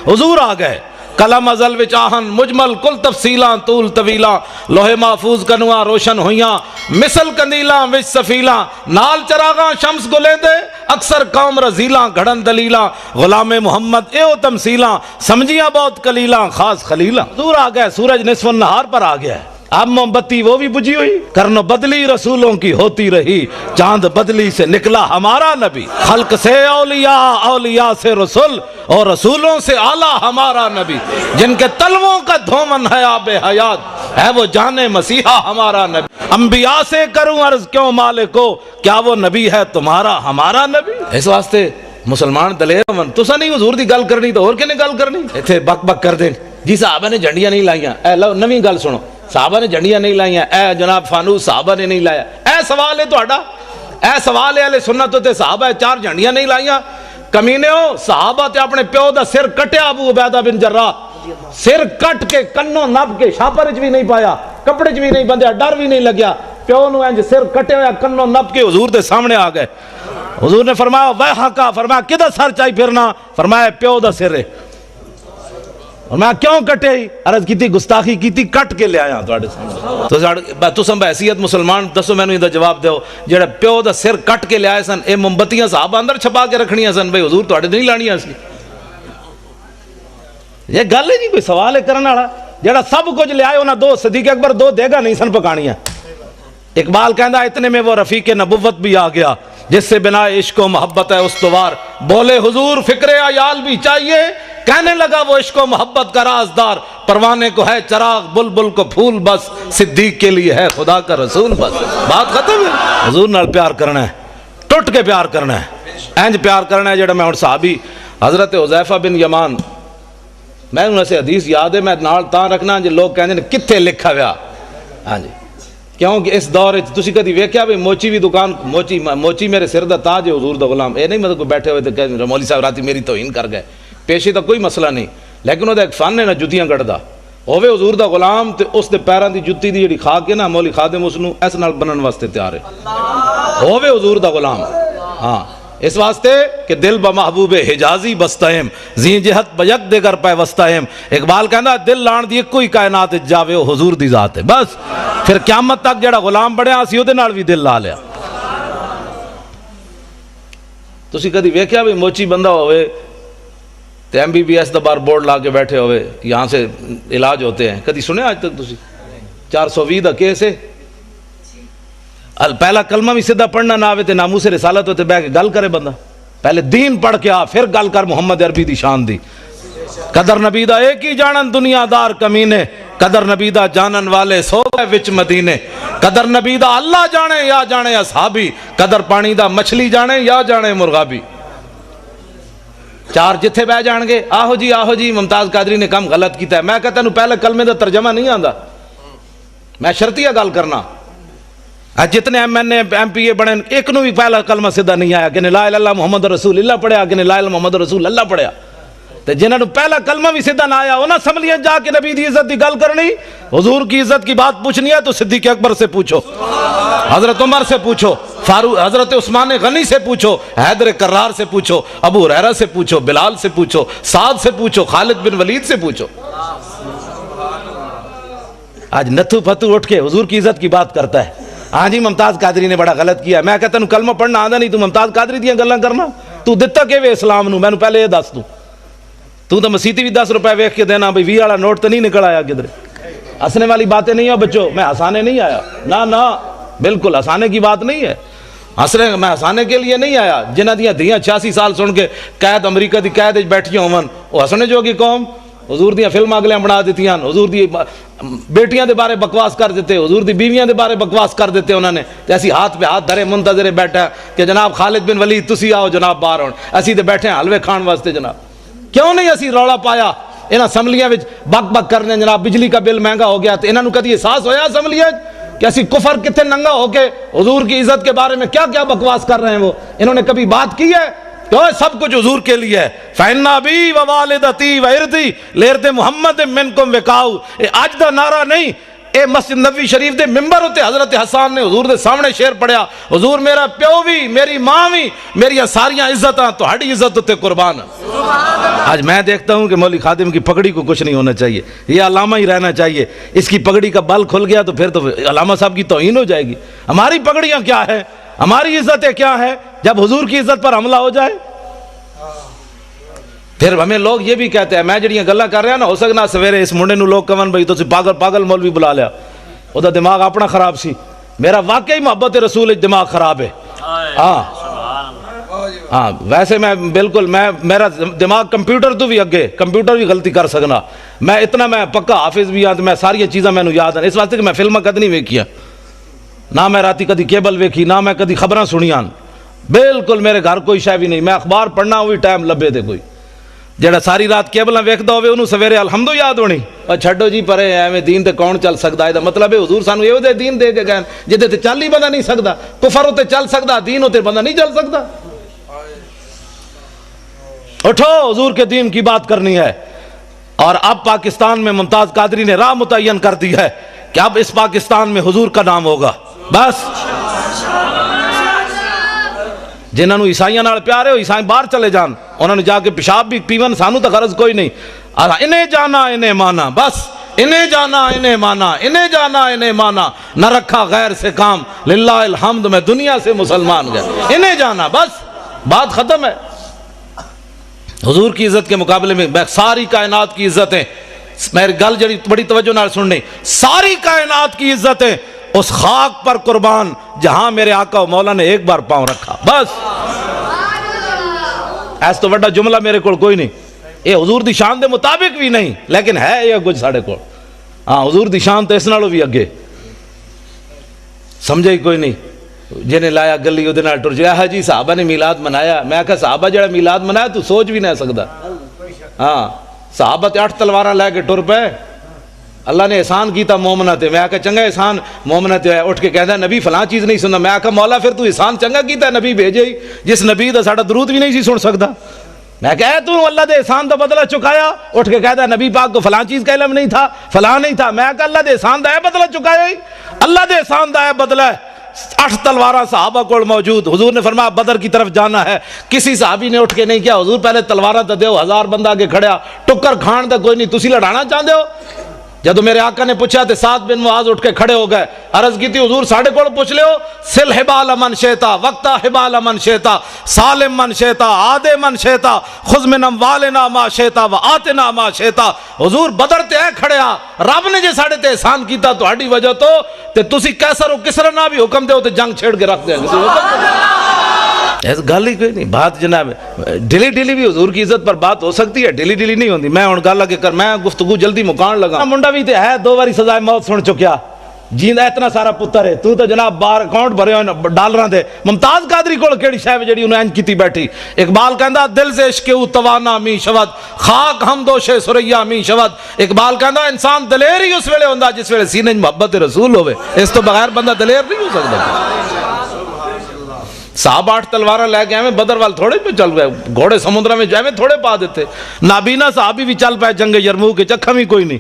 حضور آ گئے کلم ازل وچ آہن مجمل کل تفصیلاں طول طویلاں، لوح محفوظ کنواں روشن ہویاں، مثل کندیلاں وچ سفیلاں، نال چراغاں شمس گلیندے، اکثر قوم رزیلاں گھڑن دلیلاں، غلام محمد ایو تمثیلاں، سمجھیاں بہت کلیلاں خاص خلیلاں، حضور آ گئے، سورج نصف النہار پر آ گیا ہے، اب موم بتی وہ بھی بجھی ہوئی، کرنو بدلی رسولوں کی ہوتی رہی، چاند بدلی سے نکلا ہمارا نبی، خلق سے اولیاء، اولیاء سے رسول، اور رسولوں سے اعلیٰ ہمارا نبی، جن کے تلووں کا دھومن ہے آب حیات، ہے وہ جان مسیحا ہمارا نبی، انبیاء سے کروں عرض کیوں مالکو، کیا وہ نبی ہے تمہارا ہمارا نبی، اس واسطے مسلمان دلیر من تسا نہیں حضور دی گل کرنی تو اور کنے گل کرنی، ایتھے بک بک کر دیں جی صحابہ نے جھنڈیاں نہیں لائیاں، اے لو نویں گل سنو، صحابہ نے جھنڈیاں نہیں لائیاں، اے جناب فانوس صحابہ نے نہیں لایا، اے سوال ہے تہاڈا، اے سوال ہے اہل سنت تے صحابہ 4 جھنڈیاں نہیں لائیاں، کمینیو صحابہ تے اپنے پیو دا سر کٹیا ابو عبیدہ بن جراح، سر کٹ کے کنوں نب کے شاپر وچ بھی نہیں پایا، کپڑے وچ بھی نہیں بندھیا، ڈر بھی نہیں لگیا، پیو نو انج سر کٹے ہویا کنوں نب کے حضور دے سامنے آ گئے، حضور نے فرمایا ویحکا، فرمایا کدھر سر چاہی پھرنا، فرمایا پیو دا سر ہے، اور میں کیوں کٹے ہی عرض کیتی گستاخی کیتی کٹ کے لے آیا تواڈے سامنے، تو سم بحیثیت مسلمان دسو مینوں یہ جواب دیو، جڑا پیو دا سر کٹ کے لے آئے سن اے موم بتیاں صحابہ اندر چھپا کے رکھنیاں سن، بھئی حضور تواڈے نہیں لانیاں سی، یہ گل ہے نہیں کوئی سوال ہے کرن والا، جڑا سب کچھ لے آئے انہاں 2 صدیق اکبر 2 دیگا نہیں سن پکانیاں، اقبال کہندا اتنے میں وہ رفیق نبوت بھی آ گیا جس سے بنا عشق و محبت ہے استوار، بولے حضور فکر عیال بھی چاہیے، کہنے لگا وہ عشق و محبت کا رازدار، پروانے کو ہے چراغ بلبل کو پھول بس، صدیق کے لیے ہے خدا کا رسول بس، بات ختم ہے، حضور نال پیار کرنا ہے، ٹوٹ کے پیار کرنا ہے، انج پیار کرنا ہے جڑا میں ہن صحابی حضرت حذیفہ بن یمان، میں انہاں سے حدیث یاد ہے میں نال تاں رکھنا جے لوگ کہندے نے کتھے لکھا ہوا، ہاں جی کیونکہ اس دور تسی کدی ویکھیا بھی موچی بھی دکان موچی میرے سر دا تاج ہے حضور دا غلام، اے نہیں مطلب کوئی بیٹھے ہوئے تو کہ مولوی صاحب راتی میری توہین کر گئے، پیشے دا کوئی مسئلہ نہیں، لیکن وہ دا ایک فن ہے نا جتیاں گڑدا، ہووے حضور دا غلام تے اس دے پیراں دی جتی دی جڑی کھا کے نا مولی خادم اس نو اس نال بنن واسطے تیار ہے، ہووے حضور دا غلام، ہاں اس واسطے کہ دل بمحبوب حجازی بستہم زین جہت بیک دے گر پہ وستہم، اقبال کہندا دل لان دی کوئی کائنات جاوے او حضور دی ذات ہے، بس پھر قیامت تک جڑا غلام بنیا اسی اودے نال بھی دل لا لیا، تسی کدی ویکھیا بھی موچی بندہ ہوئے تے MBBS دا بار بورڈ لا کے بیٹھے ہوئے یہاں سے علاج ہوتے ہیں، کدی سنے آج تک تسی 420 دا کیس ہے، پہلا کلمہ بھی سیدھا پڑھنا نہ آوے تے ناموس رسالت ہوتے بے کے گل کرے بندہ، پہلے دین پڑھ کے آ پھر گل کر محمد عربی دی شان دی، قدر نبی دا ایک ہی جانن دنیا دار کمینے، قدر نبی دا جانن والے سو گئے وچ مدینے، قدر نبی دا اللہ جانے یا جانے اصحابی، قدر پانی دا مچھلی جانے یا جانے مرغابی۔ چار جتھے بہ جان گے آہو جی ممتاز قادری نے کم غلط کیتا ہے، میں کہتا ہوں پہلے کلمے دا ترجمہ نہیں آندا، میں شرطیہ گل کرنا، جتنے M N A M P A بنے ایک نو بھی پہلا کلمہ سیدھا نہیں آیا کہ لا الہ الا اللہ محمد رسول اللہ پڑھیا کہ لا الہ الا محمد رسول اللہ پڑھیا، تے جنہاں نو پہلا کلمہ بھی سیدھا نہ آیا انہاں اسمبلیاں جا کے نبی دی عزت دی گل کرنی، حضور کی عزت کی بات پوچھنی ہے تو صدیق اکبر سے پوچھو، حضرت عمر سے پوچھو، حضرت عثمان غنی سے پوچھو، حیدر کرار سے پوچھو، ابو ہریرہ سے پوچھو، بلال سے پوچھو، سعد سے پوچھو، خالد بن ولید سے پوچھو۔ آج نتھو پھتو اٹھ کے حضور کی عزت کی بات کرتا ہے، ہاں جی ممتاز قادری نے بڑا غلط کیا، میں کہتا ہوں کلمہ پڑھنا آندا نہیں، تو ممتاز قادری دیاں گلاں کرنا، تو دتا کہ وے اسلام نو، میں پہلے یہ دس دوں، تو مسیتی بھی 10 روپے ویکھ کے دینا بھئی 20 والا نوٹ تو نہیں نکل آیا کدھر، ہنسنے والی باتیں نہیں ہو بچوں، میں ہنسانے نہیں آیا، نہ بالکل ہنسانے کی بات نہیں ہے، میں ہنسانے کے لیے نہیں آیا، جنہ دیاں دھیاں 86 سال سن کے قید امریکہ دی قید بیٹھیاں ہون وہ ہسنے جوگی قوم، حضور دیاں فلم اگلیاں بنا دیتیاں، حضور دی بیٹیاں دے بارے بکواس کر دیتے، حضور دی بیویاں دے بارے بکواس کر دیتے انہوں نے، ایسی ہاتھ پہ ہاتھ دھرے منتظر بیٹھا کہ جناب خالد بن ولید تسی آؤ جناب باہر ہون، اسی تے بیٹھے ہیں حلوے کھان واسطے جناب، کیوں نہیں اسی رولا پایا انہاں اسمبلیاں وچ بک بک کرنے جناب بجلی کا بل مہنگا ہو گیا، تو انہاں نو کدی احساس ہویا اسمبلیاں کہ اسی کفر کتنے ننگا ہو کے حضور کی عزت کے بارے میں کیا کیا بکواس کر رہے ہیں، وہ انہوں نے کبھی بات کی ہے کہ سب کچھ حضور کے لیے ہے، فَإِنَّ أَبِي وَوَالِدَتِي وَإِرْضِي لِإِرْضِ مُحَمَّدٍ مِّنْكُمْ وِقَاءُ، آج دا نعرہ نہیں، اے مسجد نبوی شریف دے ممبر ہوتے حضرت حسان نے حضور دے سامنے شعر پڑھیا، حضور میرا پیو بھی میری ماں بھی میری ساریاں عزتاں تہاڈی عزت ہوتے قربان۔ آج میں دیکھتا ہوں کہ مولوی خادم کی پگڑی کو کچھ نہیں ہونا چاہیے، یہ علامہ ہی رہنا چاہیے، اس کی پگڑی کا بل کھل گیا تو پھر تو علامہ صاحب کی توہین ہو جائے گی۔ ہماری پگڑیاں کیا ہے، ہماری عزتیں کیا ہے، جب حضور کی عزت پر حملہ ہو جائے پھر ہمیں لوگ یہ بھی کہتے ہیں، میں جڑیاں گلاں کر رہا نا ہو سکنا سویرے اس منڈے نو لوگ کہن بھائی تسی پاگل مولوی بلا لیا، او دا دماغ اپنا خراب سی، میرا واقعی محبت رسول دماغ خراب ہے، ہاں ویسے میں بالکل میرا دماغ کمپیوٹر تو بھی اگے، کمپیوٹر بھی غلطی کر سکنا، میں اتنا میں پکا حافظ بھی ہاں، میں ساری چیزاں میں یاد ہیں، اس واسطے کہ میں فلماں کد نہیں ویکھیاں، نہ میں راتی کدی کیبل ویکھی، نہ میں کدی خبراں سنیاں، بالکل میرے گھر کوئی شے بھی نہیں، میں اخبار پڑھنا ہوئی ٹائم لبے تے کوئی، جڑا ساری رات کیبلاں ویکھدا ہوے انہوں سویرے الحمد یاد ہونی، اور چھڈو جی پرے ایویں دین تے کون چل سکدا ہے، مطلب ہے حضور سانو ایو دے دین دے کے گئے جدے تے چل ہی بندہ نہیں سکدا، کفر ہوتے چل سکدا، دین ہوتے بندہ نہیں چل سکدا۔ اٹھو حضور کے دین کی بات کرنی ہے، اور اب پاکستان میں ممتاز قادری نے راہ متعین کر دی ہے کہ اب اس پاکستان میں حضور کا نام ہوگا، بس جنہاں نو عیسائیاں نال پیار ہے عیسائی باہر چلے جان، انہوں نے جا کے پیشاب بھی پیون، سانو تو غرض کوئی نہیں، انہیں جانا انہیں مانا، بس انہیں جانا انہیں مانا، انہیں جانا انہیں مانا، نہ رکھا غیر سے کام، للہ الحمد میں دنیا سے مسلمان گیا، انہیں جانا، بس بات ختم ہے۔ حضور کی عزت کے مقابلے میں ساری کائنات کی عزتیں، میری گل جڑی بڑی توجہ نال سننی، ساری کائنات کی عزتیں اس خاک پر قربان جہاں میرے آقا و مولا نے ایک بار پاؤں رکھا، بس ایس تو بڑا جملہ میرے کو کوئی نہیں، یہ حضور دی شان دے مطابق بھی نہیں لیکن ہے یہ کچھ ساڑھے کو، ہاں حضور دی شان تو اس نالوں بھی اگے، سمجھے ہی کوئی نہیں، جنہیں لایا گلی وہ دن ٹر جائے، جی صحابہ نے میلاد منایا، میں کہا صحابہ جڑا میلاد منایا تو سوچ بھی نہیں سکتا، ہاں صحابہ تے 8 تلواراں لے کے ٹر پے، اللہ نے احسان کیتا مومنہ تے، میں کہا چنگا احسان مومنہ تے ہے، اٹھ کے کہتا ہے نبی فلاں چیز نہیں سننا، میں کہا مولا پھر تو احسان چنگا کیتا ہے نبی بھیجے ہی، جس نبی دا ساڑا درود بھی نہیں سی سن سکتا، میں کہا تو اللہ دے احسان دا بدلہ چکایا، اٹھ کے کہتا ہے نبی پاک کو فلاں چیز کا علم نہیں تھا، فلاں نہیں تھا، میں کہا اللہ دے احسان دا ہے بدلہ چکایا ہی، اللہ دے احسان دا ہے بدلہ ہے، 8 تلواراں صحابہ کو موجود، حضور نے فرمایا بدر کی طرف جانا ہے، کسی صحابی نے اٹھ کے نہیں کیا حضور پہلے تلواراں تے دیو، 1000 بندہ آگے کھڑیا، ٹکر کھان دا کوئی نہیں، تسی لڑانا چاہتے ہو، جدو میرے آقا نے پوچھا تے سعد بن معاذ اٹھ کے کھڑے ہو گئے، عرض کی تھی حضور ساڑھے کوڑ پوچھ لے ہو، سل حبال من شیطا وقتا حبال من شیطا سالم من شیطا آدے من شیطا خذ من اموالنا ما شیطا و آتنا ما شیطا، حضور بدر تے ہے کھڑے آ، رب نے جے ساڑھے تے احسان کیتا تو ہڈی وجہ تو تے تسی کیسر و کسر نہ بھی حکم دے ہو تے جنگ چھیڑ کے رکھ دے، ایسا گل ہی کوئی نہیں. بات جناب ڈیلی ڈیلی بھی حضور کی عزت پر بات ہو سکتی ہے, ڈیلی ڈیلی نہیں ہوتی. میں ہوں گل اگے کر, میں گفتگو جلدی مکان لگا. منڈا بھی تے ہے 2 باری سزائے موت سن چکیا, جیندا اتنا سارا پتر ہے, تو جناب بار اکاؤنٹ بھرے ہوئے ڈالراں دے. ممتاز قادری کول کیڑی شے جڑی انہاں انج کیتی بیٹھی. اقبال کہندا دل سے عشق او توانا می شود, خاک ہم دوش سریا می شود. اقبال کہندا انسان دلیر ہی اس ویلے ہوندا جس ویلے سینے محبت رسول ہوے, اس تو بغیر بندہ دلیر نہیں ہو سکتا. صاحب 8 تلواراں لے کے ایویں بدر وال تھوڑے پہ چل گئے, گھوڑے سمندر میں جائیں تھوڑے پا دیتے. نابینا صحابی بھی چل پائے جنگ یرموک, اکھاں بھی کوئی نہیں.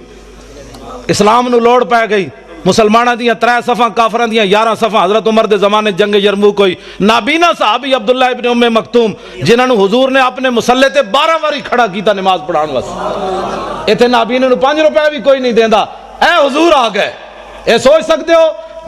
اسلام نو لوڑ پہ گئی, مسلمانہ دیاں 3 صفاں, کافران دیاں 11 صفاں. حضرت عمر دے زمانے جنگ یرموک ہوئی. نابینا صحابی عبداللہ ابن ام مکتوم, جنہاں نو حضور نے اپنے مسلح تے 12 واری کھڑا کیتا نماز پڑھان واسطے. ایتھے نابینا نو 5 روپے بھی کوئی نہیں دیندا, اے حضور آ گئے. اے سوچ سکتے ہو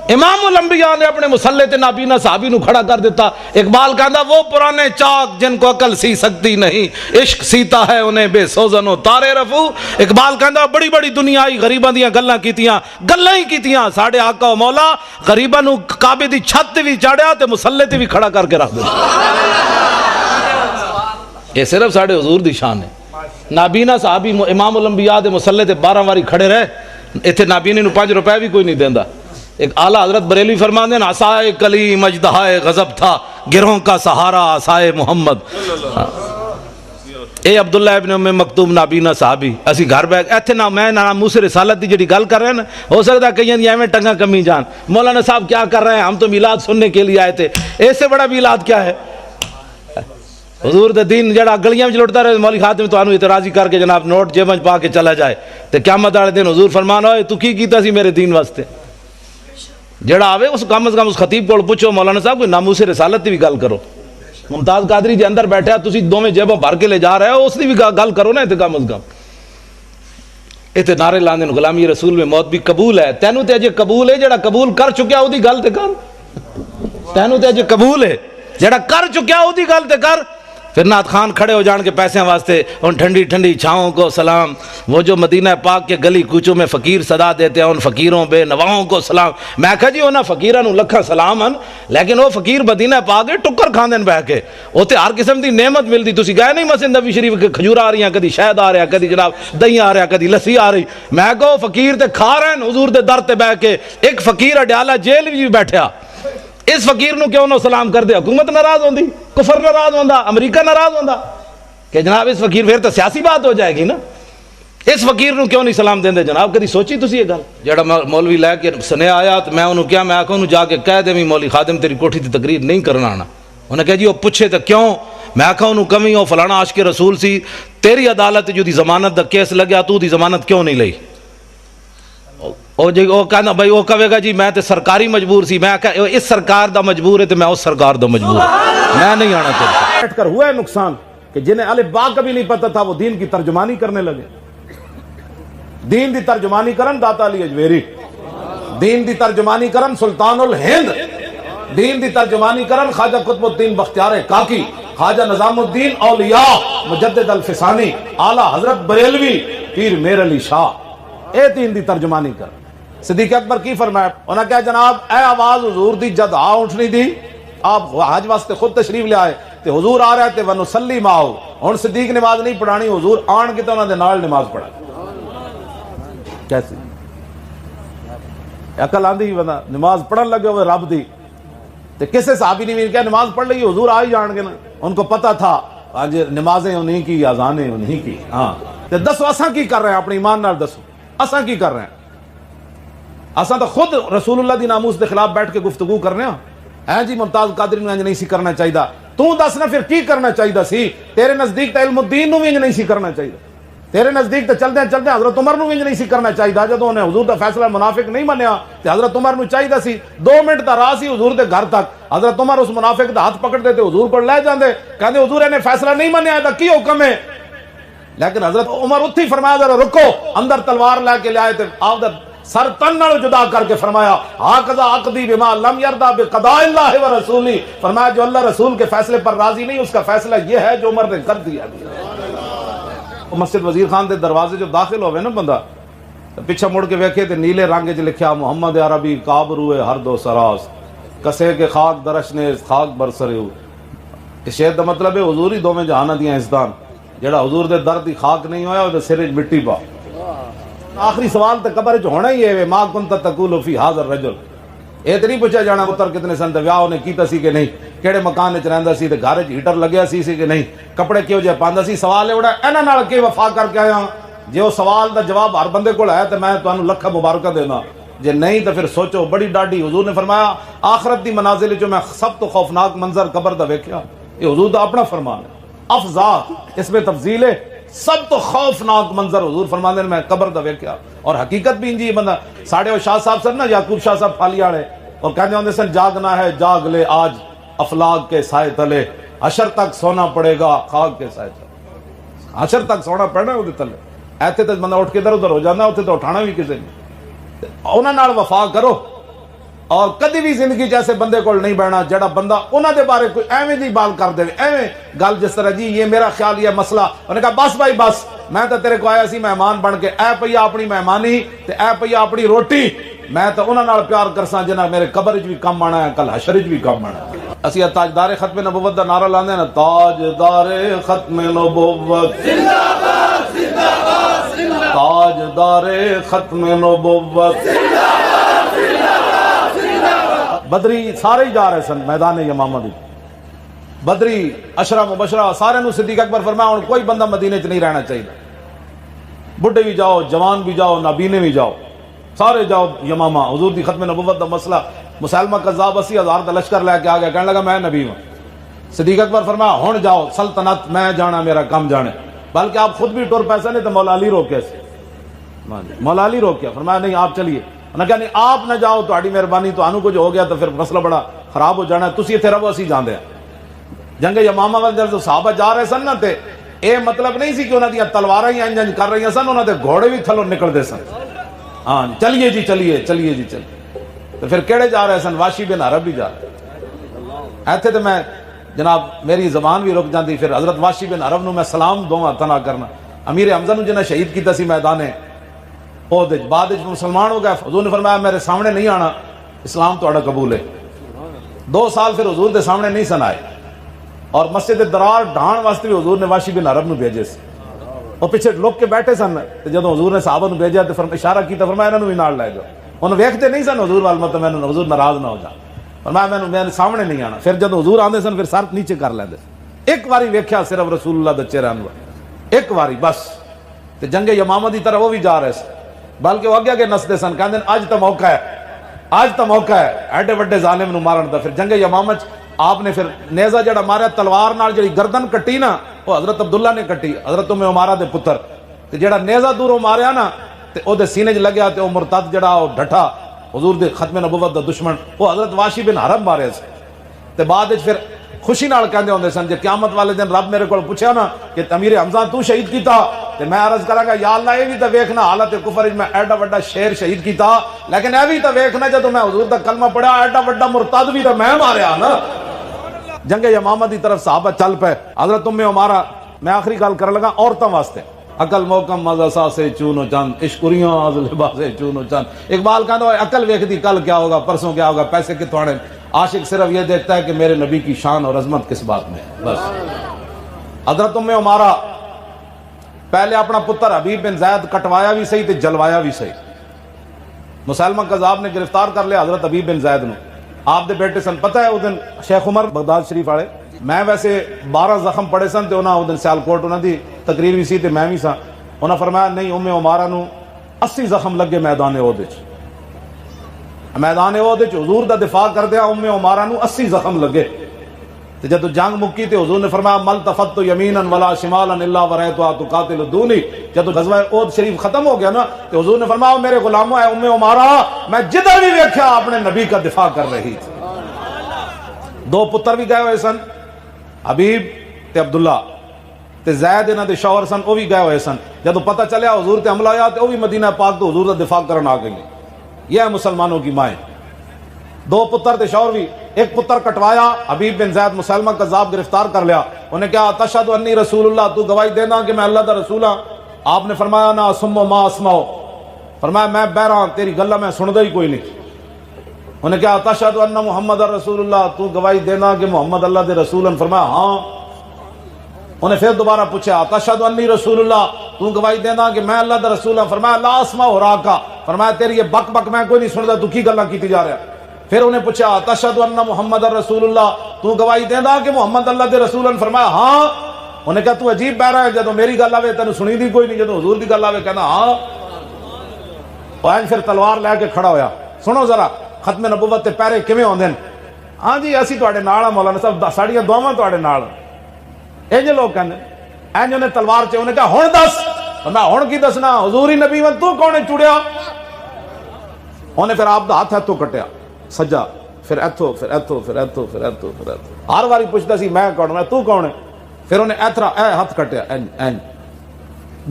امام الانبیاء نے اپنے مسلح تے نابینا صحابی نو کھڑا کر دیتا. اقبال کہندا وہ پرانے چاک جن کو عقل سی سکتی نہیں, عشق سیتا ہے انہیں بے سوزن و تارے رفو. اقبال کہندا بڑی بڑی دنیا آئی غریباں دیاں گلاں کیتیاں, گلاں ہی کیتیاں. ساڈے آقا و مولا غریباں نو کعبے دی چھت تے وی چاڑیا تے مسلح تے وی کھڑا کر کے رکھ دتا. یہ صرف ساڈے حضور دی شان ہے. نابینا صحابی امام الانبیاء دے مسلح تے 12 واری کھڑے رہے, ایتھے نابینے نو 5 روپے بھی کوئی نہیں دیندا. ایک اعلیٰ حضرت بریلوی فرماندے ہیں عصائے کلیم اژدہائے غضب تھا, گروہوں کا سہارا عصائے محمد. اے عبداللہ ابن ام مکتوم نابینا صحابی, اسی گھر بیٹھ ایتھے نہ میں نہ موسیٰ رسالت دی جڑی گل کر رہے ہیں نا, ہو سکتا ہے کہیں ایویں ٹنگا کمی جان. مولانا صاحب کیا کر رہے ہیں, ہم تو میلاد سننے کے لیے آئے تھے. اس سے بڑا میلاد کیا ہے؟ حضور دے دین جڑا گلیاں وچ لٹدا رہے, مولوی خاتم تانوں اعتراضی کر کے جناب نوٹ جیب وچ پا کے چلا جائے تے قیامت والے دن حضور فرمان ہوئے تو کی کیتا سی میرے دین واسطے. جڑا آوے اس کم از کم اس خطیب کو پوچھو مولانا صاحب کوئی ناموس رسالت دی بھی گل کرو. ممتاز قادری جے اندر بیٹھا تسی دوویں جیباں بھر کے لے جا رہے ہو, اس دی بھی گل کرو نا. تے کم از کم ایتھے نعرے لاندے نے غلامی رسول میں موت بھی قبول ہے. تینوں تے اجے قبول ہے, جڑا قبول کر چکیا او دی گل تے کر. تینوں تے اجے قبول ہے, جڑا کر چکیا او دی گل تے کر. پھر نعت خان کھڑے ہو جان کے پیسے واسطے, ان ٹھنڈی ٹھنڈی چھاؤں کو سلام. وہ جو مدینہ پاک کے گلی کوچوں میں فقیر صدا دیتے ہیں, ان فقیروں بے نواؤں کو سلام. میں کہا جی انہاں فقیراں نو لکھاں سلام ہیں, لیکن وہ فقیر مدینہ پاک کے ٹکر کھاندے بہ کے, اوتے ہر قسم دی نعمت ملدی. تسی گئے نہیں مسجد نبوی شریف کے کھجور آ رہی ہیں, کدی شہد آ رہا, کدی جناب دہی آ رہا, کدی لسی آ رہی. میں کہو فقیر تے کھا رہے ہیں حضور دے در تے بہ کے. ایک فقیر اڈیالہ جیل وچ بھی بیٹھا, اس فقیر نو کیوں نہ سلام کر دے؟ حکومت ناراض ہوندی, کفر ناراض ہوندا, امریکہ ناراض ہوندا کہ جناب اس فقیر پھر تو سیاسی بات ہو جائے گی نا. اس فقیر نو کیوں نہیں سلام دیندے جناب؟ کدی سوچی تسی یہ گل؟ جڑا مولوی لے کے سنیا آیا تو میں انہوں کیا, میں آکھا انہوں جا کے کہہ دے مولوی خادم تیری کوٹھی تے تقریر نہیں کرنا آنا. انہوں نے کہا جی وہ پوچھے تو کیوں؟ میں آکھا انہوں کمی ہو فلانا عاشق رسول سی, تیری عدالت جو دی ضمانت دا کیس لگیا تو دی ضمانت کیوں نہیں لئی؟ وہ کہنا بھائی وہ کہے گا جی میں تے سرکاری مجبور سی. میں کہا اس سرکار دا مجبور ہے تو میں اس سرکار دا مجبور ہے, میں نہیں آنا تیرے. بیٹھ کر ہوا ہے نقصان کہ جنہیں الف با کا بھی نہیں پتہ تھا وہ دین کی ترجمانی کرنے لگے. دین دی ترجمانی کرن داتا علی اجویری, دین دی ترجمانی کرن سلطان الہند, دین دی ترجمانی کرن خواجہ قطب الدین بختیار کاکی, خواجہ نظام الدین اولیاء مجدد الفسانی, اعلیٰ حضرت بریلوی, پیر میر علی شاہ. اے دین دی ترجمانی کر. صدیق اکبر کی فرمایا, انہاں کہا جناب اے آواز حضور دی جد آ اٹھنی دی, آپ حج واسطے خود تشریف لے آئے تے حضور آ رہے تھے ونصلی معہو. ہن صدیق نماز نہیں پڑھانی, حضور آن کے تے انہاں دے نال نماز پڑھا. کیسی عقل آندی بندہ نماز پڑھن لگے ہوئے رب دی, تے کسے صحابی نے بھی کہا نماز پڑھ لئی حضور آ ہی جان گے نا. ان کو پتہ تھا آج نمازیں انہیں کی, اذانیں انہیں کی. ہاں تے دسو اساں کی کر رہے ہیں؟ اپنے ایمان نال دسو اساں کی کر رہے ہیں؟ اساں تو خود رسول اللہ دی ناموس دے خلاف بیٹھ کے گفتگو کرنے ہیں جی ممتاز قادری نو انج نہیں سی کرنا چاہیے. تو دس نا پھر کی کرنا چاہیے سی؟ تیرے نزدیک تے علم الدین نو بھی انج نہیں سی کرنا چاہیے, تیرے نزدیک تے چلدے چلدے حضرت عمر نو بھی انج نہیں سی کرنا چاہیے. جدوں انہیں حضور دا فیصلہ منافق نہیں منیا تے حضرت عمر نو چاہیے سی 2 منٹ دا راہ سی حضور دے گھر تک, حضرت عمر اس منافق دا ہاتھ پکڑ دے تے حضور کو لے جاندے, کہندے حضور نے فیصلہ نہیں منیا, دا کی حکم ہے؟ لیکن حضرت عمر اتھی فرمایا ذرا رکو, اندر تلوار لے کے لے آئے تے آپ دا سر تن نال جدا کر کے فرمایا ہاکذا عقدی بما لم یرضا بقضاء اللہ و رسولی. فرمایا جو اللہ رسول کے فیصلے پر راضی نہیں اس کا فیصلہ یہ ہے جو عمر نے کر دیا. مسجد وزیر خان دے دروازے جو داخل ہوئے نا بندہ, پیچھے مڑ کے ویکھے تے نیلے رنگ وچ لکھیا محمد عربی کعب روئے ہر دو سراس, کسے کے خاک درش نے خاک برسرے. اس شعر کا مطلب ہے حضور ہی دوویں جہاناں دیاں عزتاں، جڑا حضور دے در دی خاک نہیں ہویا او سر وچ مٹی پا۔ آخری سوال تے قبر وچ ہونا ہی ہے، ما کنت تقول فی ھذا الرجل، یہ تو نہیں پوچھا جانا پتر کتنے سن تے ویاہ انہیں کیتا سی کہ نہیں، کیڑے مکان وچ رہندا سی تے گھر وچ ہیٹر لگیا سی کہ نہیں، کپڑے کیوں جے پاندا سی۔ سوال ہے اڑا انہاں نال کی وفا کر کے آیا، جے او سوال دا جواب ہر بندے کول ہے تے میں تانوں لکھاں مبارکاں دینا، جے نہیں تو پھر سوچو بڑی ڈاڈی۔ حضور نے فرمایا آخرت دی منازل جو میں سب تو خوفناک منظر قبر دا ویکھیا، یہ حضور دا اپنا فرمان ہے، افضا اس میں تفضیل ہے، سب تو خوفناک منظر حضور فرماندے میں قبر دا ویکھیا۔ اور حقیقت بھی انجی بندہ ساڑھے او شاہ صاحب سن نا، یعقوب شاہ صاحب پھالی والے، اور کہنے ہوندے سن جاگنا ہے جاگ لے آج افلاک کے سائے تلے، حشر تک سونا پڑے گا خاک کے سائے تلے، حشر تک سونا پڑنا ہے تلے، ایتھے تے بندہ اٹھ کے ادھر ادھر ہو جانا، اتنے تو اٹھانا بھی کسی نے۔ انہاں نال وفا کرو، اور کدی بھی زندگی جیسے بندے کول نہیں بہنا جڑا بندہ انہاں دے بارے کوئی ایویں دی بال کر دے، ایویں گل جس طرح جی یہ میرا خیال یہ مسئلہ، انہوں نے کہا بس بھائی بس، میں تو تیرے کو آیا سی مہمان بن کے، اے پیا اپنی مہمانی تے اے پیا اپنی روٹی، میں تو انہاں نال پیار کرساں جنہاں میرے قبر وچ بھی کم آنا ہے، کل حشر وچ بھی کم آنا ہے۔ اسی تاجدار ختم نبوت دا نعرہ لاندے نا، تاجدار ختم نبوت زندہ باد زندہ باد زندہ باد، تاجدار ختم نبوت زندہ باد زندہ باد زندہ باد۔ بدری سارے ہی جا رہے سن میدان یمامہ دی، بدری عشرہ مبشرہ سارے نو صدیق اکبر فرمایا ہن کوئی بندہ مدینے چ نہیں رہنا چاہیے، بڈھے بھی جاؤ جوان بھی جاؤ نابینے بھی جاؤ، سارے جاؤ یمامہ۔ حضور دی ختم نبوت دا مسئلہ، مسلمہ قذاب 80,000 دا لشکر لے کے آ گیا، کہنے لگا میں نبی ہوں۔ صدیق اکبر فرمایا ہن جاؤ، سلطنت میں جانا میرا کم جانے، بلکہ آپ خود بھی ٹر پیسے نہیں تو مولا علی روکے، مولا علی روکیا، فرمایا نہیں آپ چلیے، انہوں نے کہا نہیں آپ نہ جاؤ، تہاڈی مہربانی، تو کچھ ہو گیا تو پھر مسئلہ بڑا خراب ہو جانا، تسی ایتھے رہو اسی جاندے ہیں۔ جنگ یمامہ وال جب صحابہ جا رہے سن نا تے اے مطلب نہیں سی کہ انہاں دیاں تلواراں ہی انج کر رہی سن، انہاں دے گھوڑے بھی تھلوں نکلدے سن، ہاں چلیے جی چلیے چلیے جی چلیے۔ تو پھر کیڑے جا رہے سن؟ واشی بن حرب بھی جا رہے ایتھے، تو میں جناب میری زبان بھی رک جاندی، پھر حضرت واشی بن حرب نو میں سلام دوواں ہتھاں نال کرنا، امیر حمزہ نو جنہاں شہید کیتا سی میدان احد، بعد وچ مسلمان ہو گیا۔ حضور نے فرمایا میرے سامنے نہیں آنا، اسلام تہاڈا قبول ہے۔ 2 سال پھر حضور دے سامنے نہیں سن آئے، اور مسجد درار ڈھان واسطے بھی حضور نے واشی بن حرب نو بھیجے سی، اور پیچھے لوگ کے بیٹھے سن، جدوں حضور نے صحابہ نو بھیجا تو اشارہ کیتا، فرمایا انہاں نو بھی نال لے جاؤ، انہوں ویکھتے نہیں سن حضور وال، مطلب میں حضور ناراض نہ ہو جا، فرمایا میں سامنے نہیں آنا۔ پھر جدوں حضور آندے سن پھر سر نیچے کر لیندے، ایک واری ویکھیا صرف رسول اللہ دے چہرے انور، ایک واری بس۔ تے جنگ یمامہ دی طرف وہ بھی جا رہے سن، بلکہ وہ اگے نسدے سن، کہندے اج تو موقع ہے، اج تو موقع ہے ایڈے وڈے ظالم نو مارن دا۔ پھر جنگ یمامہ آپ نے پھر نیزہ جڑا ماریا تلوار نال، جڑی گردن کٹی نا وہ حضرت عبداللہ نے کٹی، حضرت ام عمارہ دے پتر، تے جڑا نیزہ دوروں ماریا نا تے او دے سینے 'چ لگیا، تے او مرتد جڑا او ڈٹھا حضور دے ختم نبوت دا دشمن، وہ حضرت واشی بن حرب مارے سے۔ تے بعد وچ پھر خوشی نال کہندے ہوندے سن، جے قیامت والے دن رب میرے کول پوچھیا نا کہ امیر حمزہ تو شہید کیتا، تے میں عرض کراں گا یا اللہ یہ بھی تے ویکھنا حالت کفر وچ میں ایڈا وڈا شیر شہید کیتا، لیکن اے بھی تے ویکھنا جدوں میں حضور دا کلمہ پڑھیا ایڈا وڈا مرتد بھی تے میں ماریا نا۔ جنگ یمامہ دی طرف صحابہ چل پے، حضرت ام عمارہ، میں آخری گل کرن لگا عورتاں واسطے، عقل موکم از اسا سے چون و چند، عشقریاں از لباس چون و چند۔ اقبال کہتا ہے عقل ویکھدی کل کیا ہوگا پرسوں کیا ہوگا، پیسے کتوں آنے، عاشق صرف یہ دیکھتا ہے کہ میرے نبی کی شان اور عظمت کس بات میں ہے، بس۔ حضرت ام عمارہ پہلے اپنا پتر حبیب بن زید کٹوایا بھی صحیح تے جلوایا بھی صحیح، مسلمہ قذاب نے گرفتار کر لیا حضرت حبیب بن زید نو، آپ دے بیٹے سن، پتہ ہے اس دن شیخ عمر بغداد شریف والے، میں ویسے 12 زخم پڑے سن تے انہاں اس دن سیالکوٹ انہاں دی تقریر بھی سی تے میں بھی سا، انہاں فرمایا نہیں ام عمارہ نو 80 زخم لگے میدان احد وچ، میدان احد وچ حضور دا دفاع کردیا ام عمارہ نو 80 زخم لگے، تے جدو جنگ مکی تے حضور نے فرمایا ملتفت یمینا ولا شمالا الا ورأیتها تقاتل دونی، جدو غزوہ احد شریف ختم ہو گیا نا تے حضور نے فرمایا میرے غلاموں اے ام عمارہ میں جدھر بھی دیکھا اپنے نبی کا دفاع کر رہی تھی۔ 2 پتر بھی گئے ہوئے سن، حبیب تے عبداللہ تے زید انہاں دے شوہر سن، وہ بھی گئے ہوئے سن، جدو پتہ چلیا حضور تے حملہ ہویا تے وہ بھی مدینہ پاک تو حضور دا دفاع کرن آ گئی۔ یہ ہے مسلمانوں کی مائیں، 2 پتر تے شوہر بھی، ایک پتر کٹوایا حبیب بن زید، مسلمہ قذاب گرفتار کر لیا، انہیں کہا تشہد انی رسول اللہ، تو گواہی دینا کہ میں اللہ دا رسول ہاں؟ آپ نے فرمایا نا اسمع ما اسمع، فرمایا میں بہراں تیری گلہ میں سندا ہی کوئی نہیں، انہیں کہا تشہد ان محمد رسول اللہ، تو گواہی دینا کہ محمد اللہ دے رسول ہیں؟ فرمایا ہاں۔ انہیں پھر دوبارہ پوچھا تشہد انی رسول اللہ، تو گواہی دینا کہ میں اللہ دا رسول ہوں؟ فرمایا لا اسمع وراکا، فرمایا تیری یہ بک بک میں کوئی نہیں سنتا، تو کی گلاں کیتی جا رہا ہے؟ پھر انہیں پوچھا تشہد ان محمد رسول اللہ، تو گواہی دینا کہ محمد اللہ دے رسول ہیں؟ فرمایا ہاں۔ انہیں کہا تو عجیب بہ رہا ہے، جدو میری گل آوے تینوں سنی دی کوئی نہیں، جدو حضور دی گل آوے کہنا ہاں۔ اور پھر تلوار لے کے کھڑا ہویا۔ سنو ذرا ختم نبوت تے پیرے کیویں ہوندے ہیں؟ ہاں جی اسی تواڈے نال ہاں مولانا صاحب، ساڈیاں دعاواں تواڈے نال۔ انج لوگ کہندے انج نے تلوار چ انہیں کہا ہن دس۔ میں ہن کی دسنا، حضور ہی نبی ون تو کون ہے چڑیا؟ انہیں پھر آپ دا ہاتھ ہتھوں کٹیا سجا، پھر ایتھوں پھر ایتھوں پھر ایتھوں پھر ایتھوں پھر ایتھوں، ہر واری پوچھدا سی میں کون، میں تو کون ہے؟ پھر انہیں ایتھرا اے ہاتھ کٹیا این این،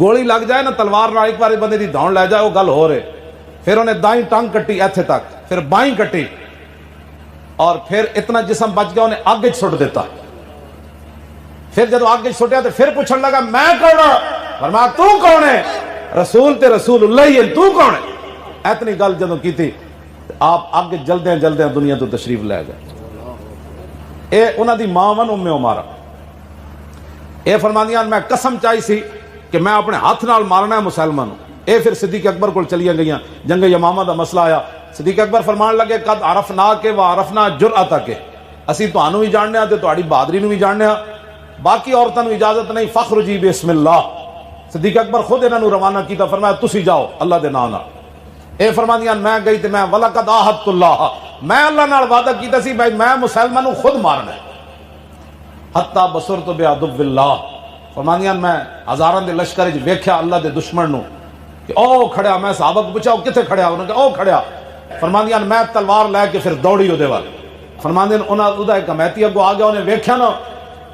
گولی لگ جائے نا تلوار نال ایک بار بندے دی دھون لے جائے وہ گل ہو رہے۔ پھر انہیں دائیں ٹانگ کٹی ایتھے تک، پھر بائیں کٹی، اور پھر اتنا جسم بچ گیا انہیں آگے سٹ دیتا۔ پھر جب آگے سٹیا تو پھر پوچھنے لگا میں کون ہوں؟ فرمایا تو کون ہے؟ رسول تے رسول اللہ ہی ہے، تو کون ہے؟ اتنی گل جدوں کی تھی آپ آگے جلدے جلدے دنیا تو تشریف لے گئے۔ اے انہاں دی ماں ون ام عمارہ، اے فرماندیاں میں قسم چاہی سی کہ میں اپنے ہاتھ نال مارنا ہے مسلمان ہوں۔ اے پھر صدیق اکبر کو چلیاں گئیاں، جنگ یمامہ دا مسئلہ آیا، صدیق اکبر فرمان لگے قد عرفنا کے وعرفنا جرأتک، اسی تانوں بھی جاننے ہاں تے تہاڈی بہادری نوں بھی جاننے ہاں، باقی عورتاں نوں اجازت نہیں، فخرجی بسم اللہ۔ صدیق اکبر خود انہاں نوں روانہ کیتا، فرمایا تسی جاؤ اللہ دے نام نال۔ اے فرماندیاں میں گئی تے میں ولقد عاہدت اللہ، میں اللہ نال وعدہ کیتا سی بھائی میں مسلمان نوں خود مارنا ہے، حتی بصرت بعدو اللہ، فرماندیاں میں ہزاراں دے لشکر وچ ویکھیا اللہ دے دشمن نوں کہ او کھڑیا، میں صحابہ کو پوچھا او کتے کھڑیا؟ انہوں نے کہا او کھڑیا۔ فرماندیاں میں تلوار لے کے پھر دوڑی اودے وال، فرماندیاں انہاں ایک کمیتی اگوں آ گیا، انہیں ویکھیا نا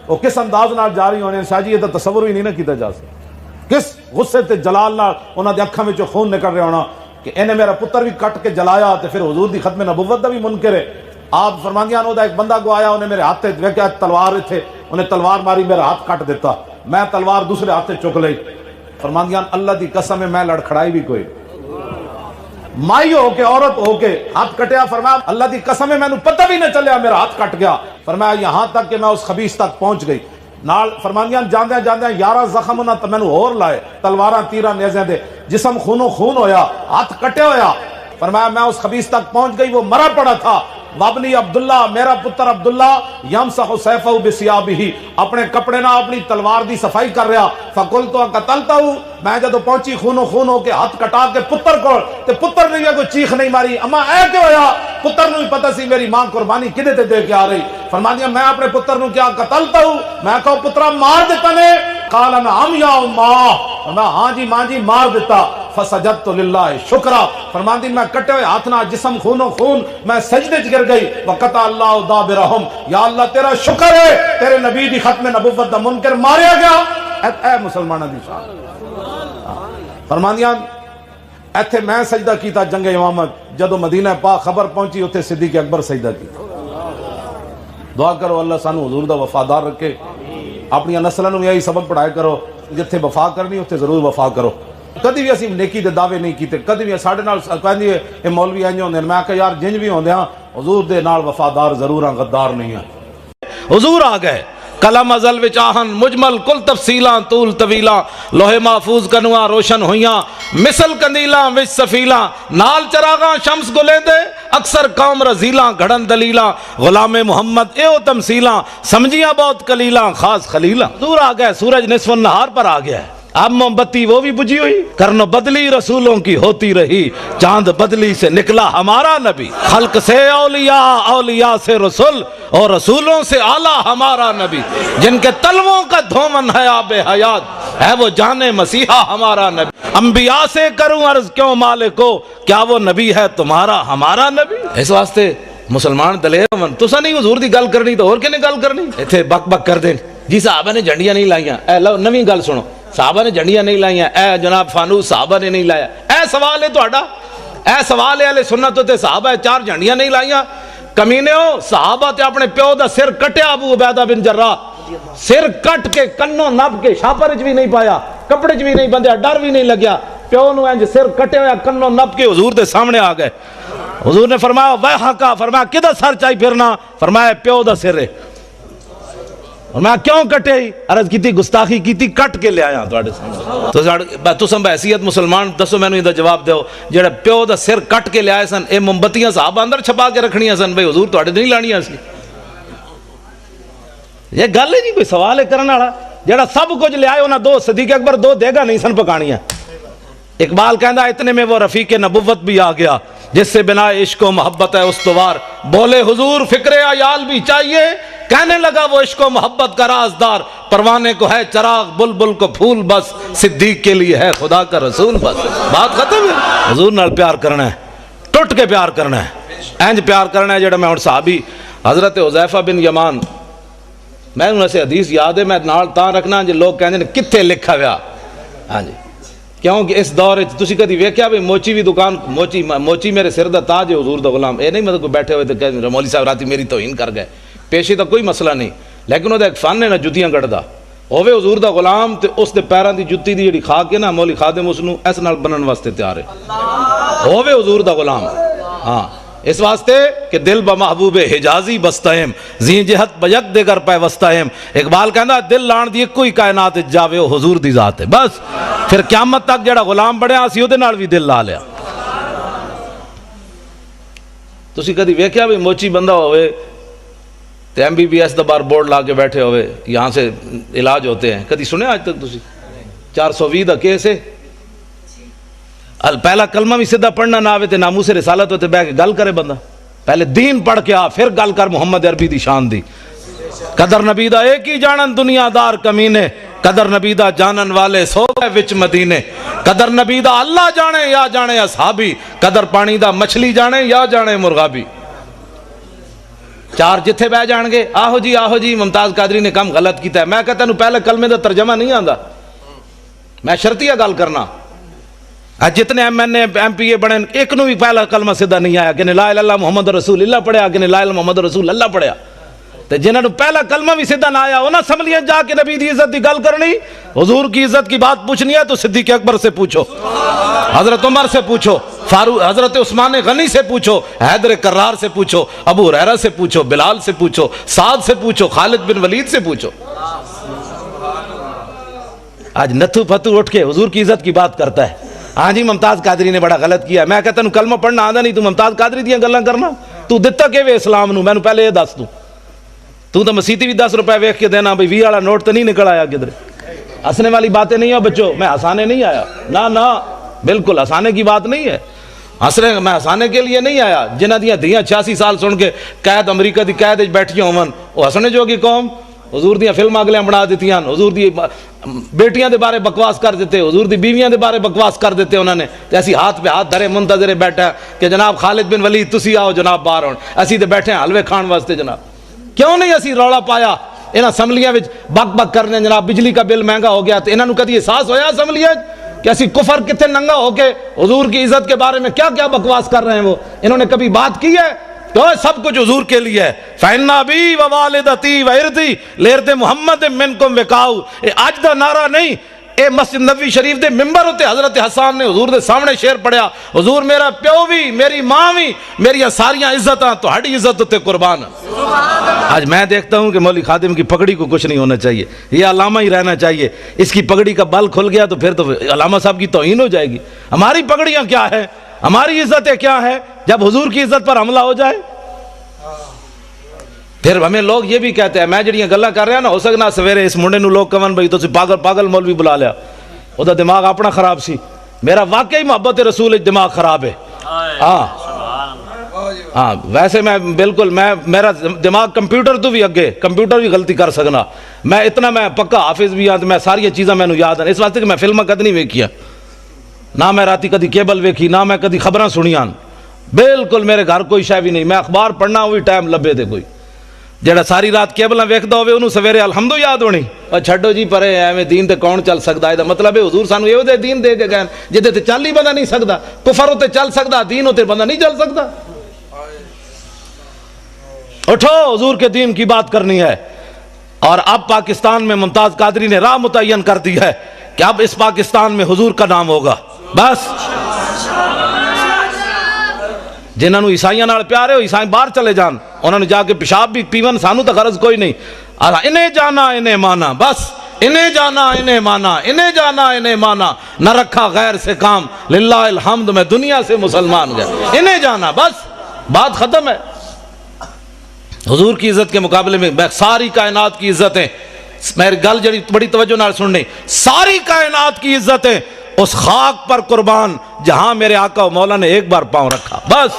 وہ کس انداز نال جا رہی ہونے، شاہ جی یہ تو تصور ہی نہیں نہ کیتا جا سکتا، کس غصے تے جلال نال انہاں دے اکھاں وچوں خون نکل رہا ہونا کہ انہیں میرا پتر بھی کٹ کے جلایا تے پھر حضور دی ختم نبوت دا بھی منکر ہے۔ آپ فرماندیاں انہوں دا ایک بندہ کو آیا، انہیں میرے ہاتھ تے ویکھیا تلوار تھے، انہیں تلوار ماری میرا ہاتھ کٹ دیتا، میں تلوار دوسرے ہاتھ تے چک لئی۔ فرماندیاں اللہ دی قسم ہے میں لڑکھڑائی بھی کوئی، مائی ہو کے عورت ہو کے ہاتھ کٹیا، فرمایا اللہ دی قسم ہے میں نے پتہ بھی نہ چلیا میرا ہاتھ کٹ گیا۔ فرمایا یہاں تک کہ میں اس خبیث تک پہنچ گئی، نال فرماندیاں جاندیاں جاندیاں 11 زخم انہاں تے مینوں اور لائے، تلواراں تیراں نیزیاں دے، جسم خونوں خون ہویا، ہاتھ کٹیا ہویا۔ فرمایا میں اس خبیث تک پہنچ گئی، وہ مرا پڑا تھا، وابنی عبداللہ، میرا پتر عبداللہ، یمسح سیفہ بثیابہ، اپنے کپڑے نہ اپنی تلوار دی صفائی کر رہا۔ فقلت قتلتہ، میں جدو پہنچی خونوں خون ہو کے ہاتھ کٹا کے پتر کو، تے پتر نے کوئی چیخ نہیں ماری، اما اے کیوں ہویا؟ پتر نو ہی پتہ سی میری ماں قربانی کدے تے دے کے آ رہی۔ فرمایا میں اپنے پتر نو کیا قتلتہ، میں کہو پترا مار دیتا نے؟ قال نعم یا اماں، میں ہاں جی ماں جی مار دیتا۔ فسجدت للہ شکرا، فرماندی میں کٹے ہوئے ہاتھ نہ جسم خونوں خون میں سجدے چ گر گئی۔ وقطع اللہ دابرہم، یا اللہ تیرا شکر ہے تیرے نبی دی ختم نبوت دا منکر ماریا گیا۔ اے مسلمانہ دی شان، فرماندیاں ایتھے میں سجدہ کیتا جنگ یمامہ، جدو مدینہ پاک خبر پہنچی اتھے صدیق اکبر سجدہ کیتا۔ دعا کرو اللہ سانو حضور دا وفادار رکھے، اپنی نسلوں نوں یہی سبق پڑھائے کرو، جتھے وفا کرنی اتھے ضرور وفا کرو۔ کدی بھی اسی نیکی دے دعوے نہیں کیتے، کدی بھی ساڈے نال کہندی اے مولوی انج ہوندے نے، میں کہ یار جنج بھی ہوندے ہاں حضور دے نال وفادار ضرور ہاں، غدار نہیں ہاں۔ حضور آ گئے، کلم ازل وچ آہن مجمل کل تفصیلاں طول طویلاں، لوح محفوظ کنواں روشن ہویاں، مثل کندیلاں وچ سفیلاں، نال چراغاں شمس گلیندے، اکثر قوم رزیلاں گھڑن دلیلاں، غلام محمد ایو تمثیلاں، سمجھیاں بہت کلیلاں خاص خلیلاں۔ حضور آ گئے، سورج نصف النہار پر آ گیا ہے، اب موم بتی وہ بھی بجھی ہوئی، کرن بدلی رسولوں کی ہوتی رہی، چاند بدلی سے نکلا ہمارا نبی، خلق سے اولیاء، اولیاء سے رسول، اور رسولوں سے اعلیٰ ہمارا نبی، جن کے تلووں کا دھومن ہے آب حیات، ہے وہ جان مسیحا ہمارا نبی، انبیاء سے کروں عرض کیوں مالکو، کیا وہ نبی ہے تمہارا ہمارا نبی۔ اس واسطے مسلمان دلیر من تسا نہیں حضور دی گل کرنی تو اور کنے گل کرنی، ایتھے بک بک کر دیں جی صحابہ نے جھنڈیاں نہیں لائیاں، اے لو نویں گل سنو، صحابہ نے جھنڈیاں نہیں لائیاں، اے جناب فانوس صحابہ نے نہیں لایا، اے سوال ہے تہاڈا، اے سوال ہے اہل سنت تے صحابہ 4 جھنڈیاں نہیں لائیاں، کمینیو صحابہ تے اپنے پیو دا سر کٹیا ابو عبیدہ بن جراح، سر کٹ کے کنوں نب کے شاپر وچ بھی نہیں پایا، کپڑے وچ بھی نہیں بندھیا، ڈر بھی نہیں لگیا، پیو نو انج سر کٹے ہویا کنوں نب کے حضور دے سامنے آ گئے، حضور نے فرمایا ویحکا، فرمایا کدھر سر چاہی پھرنا؟ فرمایا پیو دا سر ہے۔ فرمایا کیوں کٹے؟ عرض کی تھی گستاخی کی تھی، کٹ کے لے آیا تواڈے سامنے۔ تو سن بحیثیت مسلمان دسو مینوں یہ جواب دیو، جڑا پیو دا سر کٹ کے لے آئے سن، اے موم بتیاں صحابہ اندر چھپا کے رکھنیاں سن بھئی حضور تواڈے نہیں لانیاں سی؟ یہ گل ہے نہیں کوئی سوال ہے کرنے والا؟ جڑا سب کچھ لے آئے انہاں دو صدیق اکبر دو دیگا نہیں سن پکانیاں۔ اقبال کہندا اتنے میں وہ رفیق نبوت بھی آ گیا جس سے بنا عشق و محبت ہے استوار، بولے حضور فکر عیال بھی چاہیے، کہنے لگا وہ عشق و محبت کا رازدار، پروانے کو ہے چراغ بلبل کو پھول بس، صدیق کے لیے ہے خدا کا رسول بس۔ بات ختم ہے۔ حضور نال پیار کرنا ہے، ٹوٹ کے پیار کرنا ہے، اینج پیار کرنا ہے جڑا میں ہن صحابی حضرت حذیفہ بن یمان، میں انہوں سے حدیث یاد ہے، میں نال تاں رکھنا جو لوگ کہندے نے کتھے لکھا ہوا، ہاں جی، کیونکہ اس دور تسی کدی ویکھیا بھی موچی بھی دکان موچی میرے سر دا تاج ہے حضور دا غلام، اے نہیں مطلب کوئی بیٹھے ہوئے تو کہ مولوی صاحب راتی میری توہین کر گئے، پیشے دا کوئی مسئلہ نہیں، لیکن وہ ایک فن ہے نا جتیاں کٹدا، ہوے حضور دا غلام تے اس دے پیراں دی جُتی دی جڑی کھا کے نا مولوی خادم اس نوں اس نال بنن واسطے تیار ہے، ہوے حضور دا غلام، ہاں اس واسطے کہ دل بمحبوب حجازی بستہم، زین جہت بیک دیگر پہ وستہم۔ اقبال کہندا دل لان دی کوئی کائنات جاوے وہ حضور دی ذات ہے، بس پھر قیامت تک جڑا غلام بڑھیا اسی او دے نال بھی دل لا لیا۔ تسی کدی ویکھیا بھی موچی بندہ ہوئے تے ایم بی بی ایس دا بار بورڈ لا کے بیٹھے ہوئے، یہاں سے علاج ہوتے ہیں، کدی سنے آج تک تسی؟ 420 دا کیس ہے، پہلا کلمہ بھی سیدھا پڑھنا نہ آوے تے ناموس رسالت ہوتے بہ کے گل کرے بندہ، پہلے دین پڑھ کے آ پھر گل کر محمد عربی دی شان دی۔ قدر نبی دا ایک ہی جانن دنیا دار کمینے، قدر نبی دا جانن والے سو گئے وچ مدینے، قدر نبی دا اللہ جانے یا جانے اصحابی، قدر پانی دا مچھلی جانے یا جانے مرغابی۔ چار جتھے بہ جان گے آہو جی ممتاز قادری نے کم غلط کیتا ہے، میں کہتا ہوں پہلے کلمے دا ترجمہ نہیں آندا، میں شرطیہ گل کرنا، جتنے M N A M P A بنے ایک نو بھی پہلا کلمہ سیدھا نہیں آیا کہ لا الہ الا اللہ محمد رسول اللہ پڑھیا کہ لا الہ الا محمد رسول اللہ پڑھیا، تے جنہاں نو پہلا کلمہ بھی سیدھا نہ آیا انہاں اسمبلیاں جا کے نبی دی عزت دی گل کرنی، حضور کی عزت کی بات پوچھنی ہے تو صدیق اکبر سے پوچھو، حضرت عمر سے پوچھو، فاروق حضرت عثمان غنی سے پوچھو، حیدر کرار سے پوچھو، ابو ہریرہ سے پوچھو، بلال سے پوچھو، سعد سے پوچھو، خالد بن ولید سے پوچھو۔ آج نتھو پھتو اٹھ کے حضور کی عزت کی بات کرتا ہے، ہاں جی ممتاز قادری نے بڑا غلط کیا، میں کہتا ہوں کلمہ پڑھنا آندا نہیں تو ممتاز قادری دیاں گلاں کرنا، تو دتا کہ وے اسلام نو، میں نے پہلے یہ دس دوں، تو مسیتی بھی 10 روپے ویکھ کے دینا بھئی 20 والا نوٹ تو نہیں نکل آیا کدھر، ہنسنے والی باتیں نہیں ہو بچوں، میں ہنسانے نہیں آیا، نہ بالکل ہنسانے کی بات نہیں ہے، میں ہنسانے کے لیے نہیں آیا، جنہاں دیاں دھیاں 86 سال سن کے قید امریکہ دی قید وچ بیٹھیاں ہون، وہ ہنسنے جو کی قوم، حضور دیاں فلماں اگلیاں بنا دیتیاں، حضور دی بیٹیاں دے بارے بکواس کر دیتے، حضور دی بیویاں دے بارے بکواس کر دیتے انہوں نے، تے اسی ہاتھ پہ ہاتھ دھرے منتظر بیٹھا کہ جناب خالد بن ولید تسی آؤ جناب باہر ہون، اسی تے بیٹھے ہیں حلوے کھان واسطے جناب، کیوں نہیں اسی رولا پایا انہاں اسمبلیاں وچ بک کرنے جناب بجلی کا بل مہنگا ہو گیا، تے انہاں نو کدی احساس ہویا اسمبلیاں کہ اسی کفر کتنے ننگا ہو کے حضور کی عزت کے بارے میں کیا کیا بکواس کر رہے ہیں، وہ انہوں نے کبھی بات کی ہے؟ تو سب کچھ حضور کے لیے ہے، فَإِنَّ أَبِي وَوَالِدَتِي وَإِرْضِي لِإِرْضِ مُحَمَّدٍ مِّنْكُمْ وِقَاؤُ، اے آج دا نعرہ نہیں، اے مسجد نبوی شریف دے ممبر ہوتے حضرت حسان نے حضور دے سامنے شعر پڑھیا، حضور میرا پیو بھی میری ماں بھی میری ساریاں عزتاں تو ہڑی عزت ہوتے قربان۔ آج میں دیکھتا ہوں کہ مولوی خادم کی پگڑی کو کچھ نہیں ہونا چاہیے، یہ علامہ ہی رہنا چاہیے، اس کی پگڑی کا بل کھل گیا تو پھر تو علامہ صاحب کی توہین ہو جائے گی۔ ہماری پگڑیاں کیا ہے، ہماری عزتیں کیا ہے، جب حضور کی عزت پر حملہ ہو جائے پھر ہمیں لوگ یہ بھی کہتے ہیں، میں جڑیاں گلاں کر رہا ہوں نا، ہو سکنا سویرے اس منڈے نو لوگ کہن بھئی تسی پاگل مولوی بلا لیا، او دا دماغ اپنا خراب سی، میرا واقعی محبت رسول دماغ خراب ہے، ہاں ویسے میں بالکل میرا دماغ کمپیوٹر تو بھی اگے، کمپیوٹر بھی غلطی کر سکنا، میں پکا حافظ بھی ہاں، میں ساری چیزاں میں یاد ہیں، اس واسطے کہ میں فلمیں کد نہیں ویکھیا، نہ میں راتی کدی کیبل ویکھی، نہ میں کدی خبراں سنیاں، بالکل میرے گھر کوئی شے بھی نہیں، میں اخبار پڑھنا وہی ٹائم لبے دے کوئی، جڑا ساری رات کیبلاں ویکھدا ہوے انہوں سویرے الحمدو یاد ہونی، اور چھڈو جی پرے ایویں دین تے کون چل سکدا، اے دا مطلب ہے حضور سانو ایو دے دین دے کے گئے جدے تے چل ہی بندہ نہیں سکدا، کفر تے چل سکدا، دین تے بندہ نہیں چل سکدا۔ اٹھو حضور کے دین کی بات کرنی ہے، اور اب پاکستان میں ممتاز قادری نے راہ متعین کر دی ہے کہ اب اس پاکستان میں حضور کا نام ہوگا، بس جنہوں نے عیسائیوں نال پیار ہے وہ عیسائی باہر چلے جان، انہوں نے جا کے پیشاب بھی پیون، سانو تو غرض کوئی نہیں، انہیں جانا انہیں مانا، بس انہیں جانا انہیں مانا، انہیں جانا انہیں مانا، نہ رکھا غیر سے کام، للہ الحمد میں دنیا سے مسلمان گیا، انہیں جانا، بس بات ختم ہے۔ حضور کی عزت کے مقابلے میں ساری کائنات کی عزتیں، میری گل جڑی بڑی توجہ نال سننی، ساری کائنات کی عزتیں اس خاک پر قربان جہاں میرے آقا و مولا نے ایک بار پاؤں رکھا، بس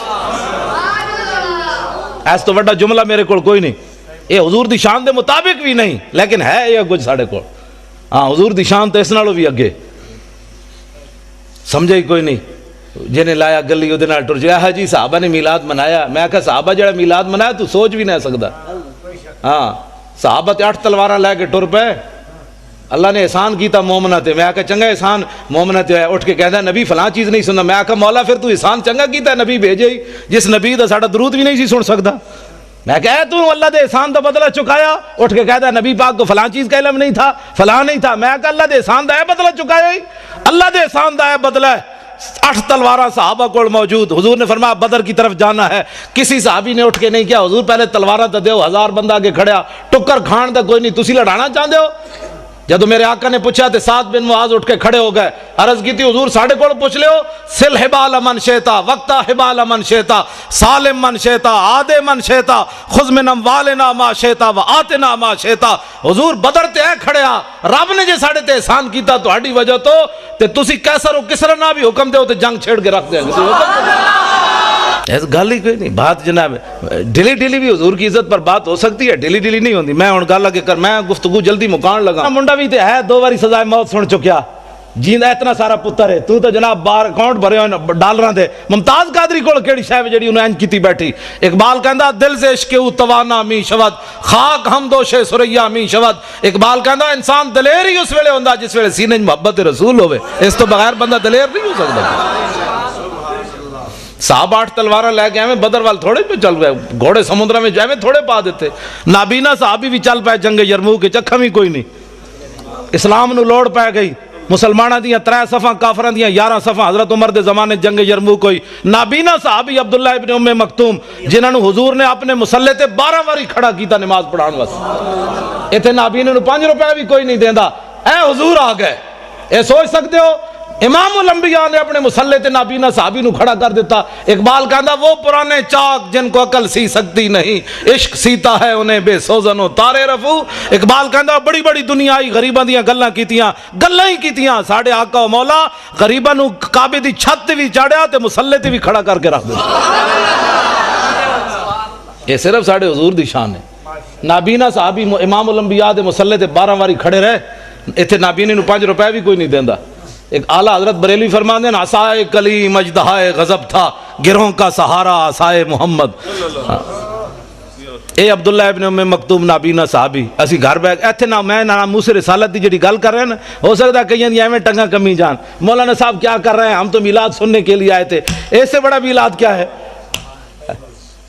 ایس تو بڑا جملہ میرے کو کوئی نہیں، یہ حضور دی شان دے مطابق بھی نہیں، لیکن ہے یہ کچھ ساڑھے کو، ہاں حضور دی شان تو اس نالوں بھی اگے، سمجھے ہی کوئی نہیں۔ جنہیں لایا گلی وہ نال ٹر جایا، ہے جی صحابہ نے میلاد منایا، میں کہا صحابہ جڑا میلاد منایا تو سوچ بھی نہیں سکتا، ہاں صحابہ تے 8 تلوارہ لے کے ٹر پے، اللہ نے احسان کیتا مومنہ تے، میں کہا چنگا احسان مومنہ تے، اٹھ کے کہتا ہے نبی فلاں چیز نہیں سننا، میں کہا مولا پھر تو احسان چنگا کیتا ہے نبی بھیجے ہی، جس نبی دا ساڑا درود بھی نہیں سی سن سکتا، میں کہا تو اللہ دے احسان دا بدلہ چکایا، اٹھ کے کہتا ہے نبی پاک کو فلاں چیز کا علم نہیں تھا، فلاں نہیں تھا، میں کہا اللہ دے احسان دا ہے بدلہ چکایا ہی، اللہ دے احسان دا ہے بدلہ ہے۔ 8 تلوارہ صحابہ کو موجود، حضور نے فرمایا بدر کی طرف جانا ہے، کسی صحابی نے اٹھ کے نہیں کیا حضور پہلے تلوارہ تے دیو، 1000 بندہ آگے کھڑیا، ٹکر کھان دا کوئی نہیں، تسی لڑانا چاہتے ہو؟ جب میرے آقا نے پوچھا تے سعد بن معاذ اٹھ کے کھڑے ہو گئے، عرض کی تھی حضور ساڑھے کو پوچھ لے ہو، سل حبال من شیطا وقتا حبال من شیطا سالم من شیطا آدے من شیطا خذ من اموالنا ما شیطا و آتنا ما شیطا، حضور بدر تے اے کھڑیا، رب نے جے ساڑھے تے احسان کیتا تو ہڈی وجہ تو تے تسی کیسر و کسر نہ بھی حکم دے ہو تے جنگ چھیڑ کے رکھ دیں گے، ایسا گل ہی کوئی نہیں، بات جناب ڈیلی ڈیلی بھی حضور کی عزت پر بات ہو سکتی ہے، ڈیلی ڈیلی نہیں ہوندی، میں ان گل لگے کر میں گفتگو جلدی مکان لگا، منڈا بھی تے ہے 2 باری سزائے موت سن چکیا، جیندا اتنا سارا پتر ہے، تو جناب بار اکاؤنٹ بھرے ہوئے ڈالراں دے، ممتاز قادری کول کیڑی شے جڑی انہوں انج کیتی بیٹھی، اقبال کہندا دل سے عشق او توانا می شود خاک ہم دوش سریا می شود، اقبال کہندا انسان دلیر ہی اس ویلے ہوندا جس ویلے سینے محبت رسول ہوئے، اس تو بغیر بندہ دلیر نہیں ہو سکتا۔ صحابہ 8 تلوارہ لے کے ہمیں بدر وال تھوڑے پہ چل گئے، گھوڑے سمندر میں جائے تھوڑے پا دیتے، نابینا صحابی بھی چل پائے جنگ یرموک کے چکھا بھی کوئی نہیں، اسلام نو لوڑ پہ گئی، مسلمانہ دیاں 3 صفحہ کافران دیاں 11 صفحہ، حضرت عمر دے زمانے جنگ یرموک ہوئی، نابینا صحابی عبداللہ ابن ام مکتوم جنہاں نو حضور نے اپنے مسلح تے 12 واری کھڑا کیتا نماز پڑھان واسطے، ایتھے نابینا نو 5 روپے بھی کوئی نہیں دیندا، اے حضور آ گئے، اے سوچ سکتے ہو امام الانبیاء نے اپنے مسلح تے نابینا صحابی نو کھڑا کر دیتا، اقبال کہندا وہ پرانے چاک جن کو عقل سی سکتی نہیں، عشق سیتا ہے انہیں بے سوزن و تارے رفو، اقبال کہندا بڑی بڑی دنیا آئی غریباں دیاں گلاں کیتیاں، گلاں ہی کیتیاں، ساڑھے آقا و مولا غریباں نو کعبے دی چھت تے بھی چاڑیا تے مسلح تے بھی کھڑا کر کے رکھ دیتا، یہ صرف ساڑھے حضور دی شان ہے۔ نابینا صحابی امام الانبیاء دے مسلح تے 12 واری کھڑے رہے، ایتھے نابینے نو 5 روپے بھی کوئی نہیں دیندا۔ ایک اعلیٰ حضرت بریلوی فرماندے ہیں عصائے کلیم اژدہائے غضب تھا، گروہوں کا سہارا عصائے محمد، اے عبداللہ ابن ام مکتوم نابینا صحابی، اسی گھر بیٹھ ایتھے نہ میں نہ موسیٰ رسالت دی جڑی گل کر رہے ہیں نا، ہو سکتا ہے کہیں دی ایویں ٹنگا کمی جان، مولانا صاحب کیا کر رہے ہیں، ہم تو میلاد سننے کے لیے آئے تھے، اس سے بڑا میلاد کیا ہے؟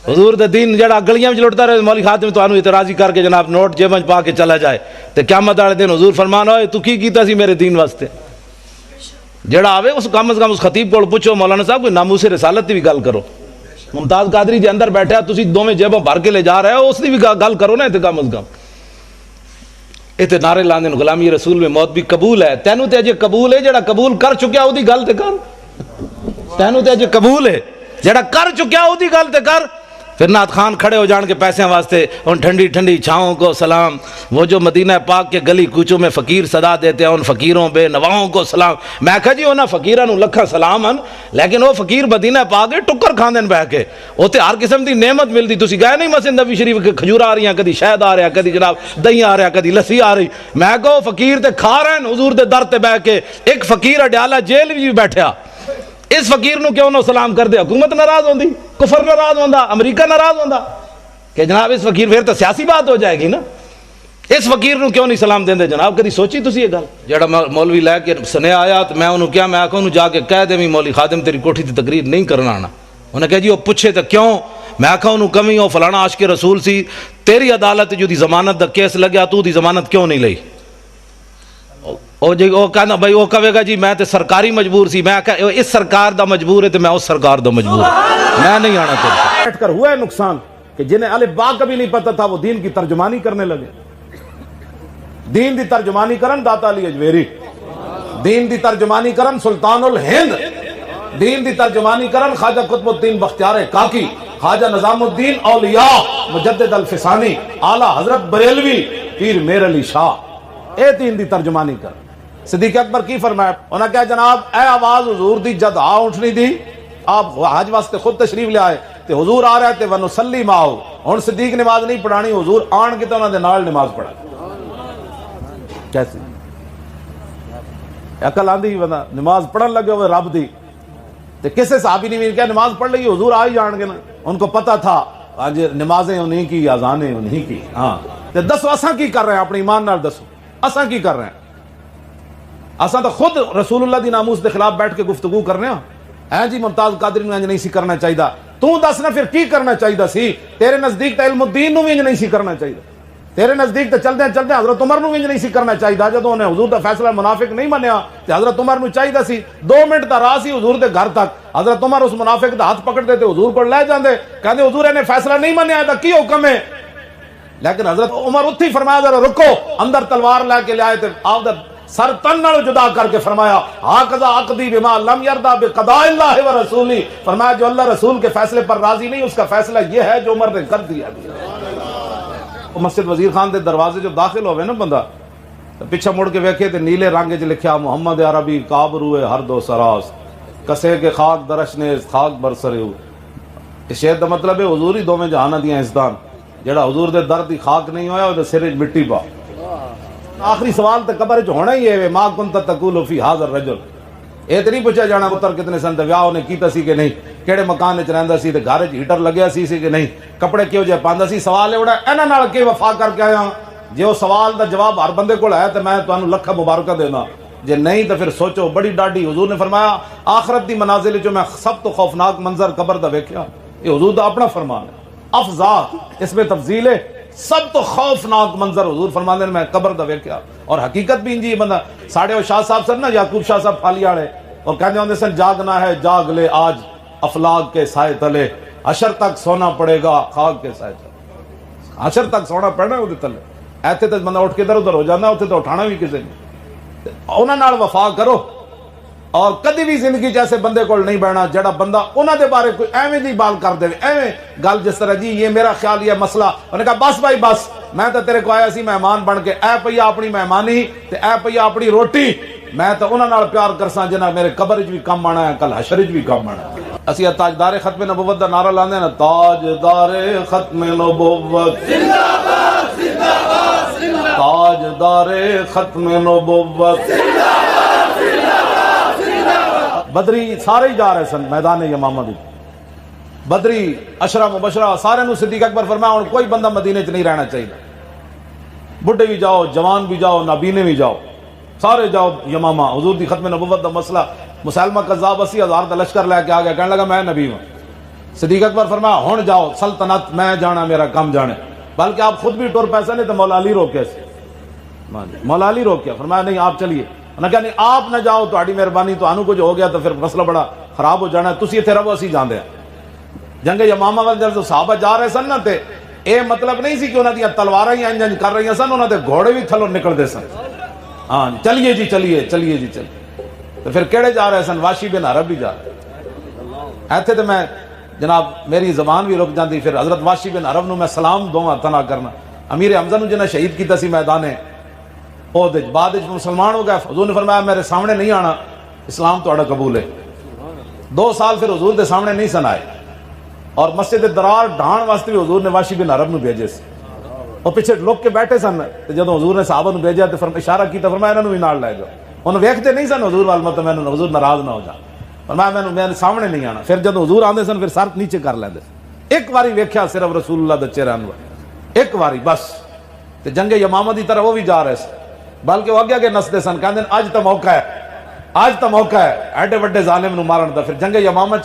حضور دے دین جڑا گلیاں وچ لٹدا رہے، مولوی خاتم تو انو اعتراضی کر کے جناب نوٹ جیباں پا کے چلا جائے تے قیامت والے دن حضور فرمان ہوئے تو کی کیتا سی میرے دین واسطے؟ جڑا آوے اس کم از کم اس خطیب کو پوچھو مولانا صاحب کوئی ناموس رسالت دی بھی گل کرو، ممتاز قادری جے اندر بیٹھا تسی دوویں جیباں بھر کے لے جا رہے ہو، اس دی بھی گل کرو نا، تے کم از کم ایتھے نعرے لاندے غلامی رسول میں موت بھی قبول ہے، تینوں تے اجے قبول ہے، جڑا قبول کر چکیا او دی گل تے کر، تینوں تے اجے قبول ہے، جڑا کر چکیا او دی گل تے کر۔ پھر نعت خان کھڑے ہو جان کے پیسے واسطے، ان ٹھنڈی ٹھنڈی چھاؤں کو سلام، وہ جو مدینہ پاک کے گلی کوچوں میں فقیر صدا دیتے ہیں ان فقیروں بے نواؤں کو سلام، میں کہا جی انہاں فقیراں نو لکھاں سلام ہیں، لیکن وہ فقیر مدینہ پاک کے ٹکر کھاندے بہ کے، اوتے ہر قسم دی نعمت ملدی، تسی گئے نہیں مسجد نبوی شریف کے کھجور آ رہی ہیں، کدی شہد آ رہا، کدی جناب دہی آ رہا، کدی لسی آ رہی، میں کہو فقیر تے کھا رہے ہیں حضور دے در تے بہ کے، ایک فقیر اڈیالہ جیل بھی بیٹھا، اس فقیر نو کیوں نہ سلام کر دے، حکومت ناراض ہوندی، کفر ناراض ہوندا، امریکہ ناراض ہوندا کہ جناب اس فقیر پھر تو سیاسی بات ہو جائے گی نا، اس فقیر نو کیوں نہیں سلام دیندے جناب؟ کدی سوچی تسی یہ گل؟ جڑا مولوی لے کے سنیا آیا تو میں انہوں کیا میں آکھوں انہوں جا کے کہہ دے مولوی خادم تیری کوٹھی تے تقریر نہیں کرنا آنا، انہیں کہا جی وہ پوچھے تو کیوں، میں آکھا انہوں کمی ہو فلانا عاشق رسول سی، تیری عدالت جو دی ضمانت دا کیس لگیا تو دی ضمانت کیوں نہیں لئی؟ وہ کہنا بھائی وہ کہے گا جی میں تے سرکاری مجبور سی، میں کہا اس سرکار دا مجبور ہے تے میں اس سرکار دا مجبور ہے، میں نہیں آنا چاہتا. بیٹھ کر ہوا ہے نقصان کہ جنہیں الف با کبھی نہیں پتا تھا وہ دین کی ترجمانی کرنے لگے. دین دی ترجمانی کرن داتا علی اجویری, دین دی ترجمانی کرن سلطان الہند, دین دی ترجمانی کرن خواجہ قطب الدین بختیار کاکی, خواجہ نظام الدین اولیاء مجدد الفسانی, اعلیٰ حضرت بریلوی پیر میر علی شاہ. اے دین دی ترجمانی کر. صدیق اکبر کی فرمایا, انہوں نے کہا جناب اے آواز حضور دی جد آ اٹھنی دی, آپ حج واسطے خود تشریف لے آئے تے حضور آ رہے تھے ونصلی معہو. ہن صدیق نماز نہیں پڑھانی, حضور آن کے تے انہاں دے نال نماز پڑھا. کیسی عقل آندھی بندہ نماز پڑھن لگے ہوئے رب دی تے کسے صحابی نے بھی کہا نماز پڑھ لئی, حضور آ ہی جان گے نا. ان کو پتہ تھا آج نمازیں انہیں کی, اذانیں انہیں کی. ہاں تے دسو اساں کی کر رہے ہیں, اپنی ایمان نال دسو اساں کی کر رہے ہیں. اساں تو خود رسول اللہ دی ناموس دے خلاف بیٹھ کے گفتگو کرنے ہاں. اے جی ممتاز قادری نو انج نہیں سی کرنا چاہیے, تو دس نا پھر کی کرنا چاہیے سی. تیرے نزدیک تے علم الدین نو بھی انج نہیں سی کرنا چاہیے, تیرے نزدیک تے چلدے چلدے حضرت عمر نو بھی انج نہیں سی کرنا چاہیے. جدوں انہیں حضور دا فیصلہ منافق نہیں منیا تے حضرت عمر نو چاہیے سی 2 منٹ دا راہ سی حضور دے گھر تک, حضرت عمر اس منافق دا ہاتھ پکڑ دے تے حضور کو لے جاندے, کہندے حضور نے فیصلہ نہیں منیا دا کی حکم ہے. لیکن حضرت عمر اتھی فرمایا ذرا رکو, اندر تلوار لے کے لے آئے تے آپ دا سر تن نال جدا کر کے فرمایا ہاکذا عقدی بما لم یرضى بقضاء اللہ و رسولی. فرمایا جو اللہ رسول کے فیصلے پر راضی نہیں اس کا فیصلہ یہ ہے جو عمر نے کر دیا. مسجد وزیر خان دے دروازے جو داخل ہوئے نا بندہ پیچھے مڑ کے ویکھے تے نیلے رنگ وچ لکھیا محمد عربی کابروئے ہر دو سراس کسے کے خاک درشنے خاک برسرے. اس شعر دا مطلب ہے حضور ہی دوویں جہاناں دیاں عزتاں, جڑا حضور دے در دی خاک نہیں ہویا او سر وچ مٹی پا. آخری سوال تے قبر وچ ہونا ہی ہے ما کنت تقول فی ھذا الرجل. اے تے نہیں پوچھا جانا پتر کتنے سن تے ویاہ اونے کیتا سی کہ نہیں, کیڑے مکان وچ رہندا سی تے گھر وچ ہیٹر لگیا سی کہ نہیں, کپڑے کیو جے پاندا سی. سوال ہے بڑا انہاں نال کے وفا کر کے آیا. جے او سوال دا جواب ہر بندے کول ہے تے میں تانوں لکھاں مبارکاں دینا, جے نہیں تے پھر سوچو بڑی ڈاڈی. حضور نے فرمایا آخرت دی منازل وچ میں سب تو خوفناک منظر قبر دا ویکھیا. یہ حضور دا اپنا فرمان ہے, افضا اس میں تفضیل ہے. سب تو خوفناک منظر حضور فرماندے نے میں قبر دا ویکھیا. اور حقیقت بھی انجی بندہ ساڑھے وہ شاہ صاحب سن نا یعقوب شاہ صاحب پھالی والے, اور کہندے ہوندے سن جاگنا ہے جاگ لے آج افلاک کے سائے تلے, حشر تک سونا پڑے گا خاک کے سائے تلے. حشر تک سونا پڑنا ہے وہ تلے, ایتھے تے بندہ اٹھ کے ادھر ادھر ہو جانا, اوتھے تو اٹھانا بھی کسے نہیں. انہاں نال وفا کرو, اور کدی بھی زندگی جیسے بندے کول نہیں بہنا جڑا بندہ انہاں دے بارے کوئی ایویں نہیں بال کر دے, ایویں گل جس طرح جی یہ میرا خیال یہ مسئلہ. انہوں نے کہا بس بھائی بس, میں تو تیرے کو آیا سی مہمان بن کے, اے پیا اپنی مہمانی تے اے پیا اپنی روٹی. میں تو انہاں نال پیار کرساں جنہاں میرے قبر وچ بھی کم آنا ہے, کل حشر وچ بھی کم آنا ہے. اسی تاجدار ختم نبوت دا نعرہ لاندے ہیں نا, تاجدار ختم نبوت زندہ باد زندہ باد زندہ باد, تاجدار ختم نبوت زندہ باد زندہ باد زندہ باد. بدری سارے ہی جا رہے سن میدان یمامہ دی, بدری عشرہ مبشرہ سارے نو صدیق اکبر فرمایا ہن کوئی بندہ مدینے چ نہیں رہنا چاہیے. بڈھے بھی جاؤ, جوان بھی جاؤ, نابینے بھی جاؤ, سارے جاؤ یمامہ. حضور دی ختم نبوت دا مسئلہ مسلمہ کذاب 80,000 دا لشکر لے کے آ گیا, کہنے لگا میں نبی ہوں. صدیق اکبر فرمایا ہن جاؤ, سلطنت میں جانا میرا کم جانے. بلکہ آپ خود بھی ٹور پیسے نہیں تو مولا علی روکے سے, مولا علی روکیا, فرمایا نہیں آپ چلیے. انہوں نے کہا نہیں آپ نہ جاؤ, تہاڈی مہربانی, تانوں کچھ ہو گیا تو پھر مسئلہ بڑا خراب ہو جانا ہے, تسی ایتھے رہو اسی جاندے ہیں. جنگ یمامہ وال جب صحابہ جا رہے سن نا تے اے مطلب نہیں سی کہ انہاں دیاں تلواراں ہی انج کر رہی سن, انہاں دے گھوڑے بھی تھلوں نکل دے سن. ہاں چلیے جی چلیے چلیے جی چلیے. تو پھر کیڑے جا رہے سن, واشی بن عرب بھی جا رہے. ایتھے تے میں جناب میری زبان بھی رک جاندی. پھر حضرت واشی بن عرب نو میں سلام دوواں تنا کرنا, امیر حمزہ نو جنہیں شہید کیتا سی میدان احد, بعد وچ مسلمان ہو گیا. حضور نے فرمایا میرے سامنے نہیں آنا, اسلام تہاڈا قبول ہے. 2 سال پھر حضور دے سامنے نہیں سن آئے, اور مسجد درار ڈھان واسطے بھی حضور نے واشی بن عرب نو بھیجے سی. اور پیچھے لوگ کے بیٹھے سن, جدوں حضور نے صحابہ نو بھیجا تو اشارہ کیتا, فرمایا انہاں نو بھی نال لے جاؤ. انہوں ویکھتے نہیں سن حضور وال, مطلب میں حضور ناراض نہ ہو جا, فرمایا میں سامنے نہیں آنا. پھر جدوں حضور آندے سن پھر سر نیچے کر لیندے. ایک واری ویکھیا صرف رسول اللہ دا چہرہ انور, ایک واری بس. تے جنگ یمامہ دی طرح وہ بھی جا رہے سن, بلکہ وہ اگے نسدے سن, کہندے اج تو موقع ہے, اج تو موقع ہے ایڈے وڈے ظالم نو مارن دا. پھر جنگ یمامہ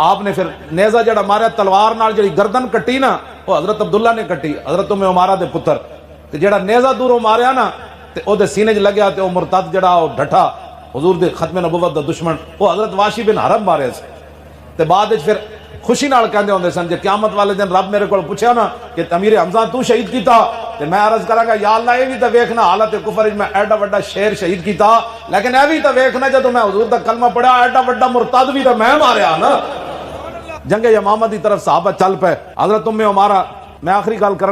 آپ نے پھر نیزہ جڑا ماریا تلوار نال, جڑی گردن کٹی نا وہ حضرت عبداللہ نے کٹی, حضرت ام عمارہ دے پتر. تے جڑا نیزہ دوروں ماریا نا تے او دے سینے 'چ لگیا, تے او مرتد جڑا او ڈٹھا حضور دے ختم نبوت دا دشمن, وہ حضرت واشی بن حرب مارے سے. تے بعد وچ پھر خوشی نال کہندے ہوندے سن جے قیامت والے دن رب میرے کو پوچھا نا کہ امیر حمزہ تو شہید کیتا تے میں عرض کراں گا یا اللہ یہ بھی تے ویکھنا حالت کفر میں ایڈا بڑا شیر شہید کیتا، لیکن اے بھی تے ویکھنا جدوں میں حضور دا کلمہ پڑھیا ایڈا بڑا مرتد بھی تے میں ماریا نا۔ جنگ یمامہ دی طرف صحابہ چل پے، حضرت ام عمارہ، میں آخری گل کر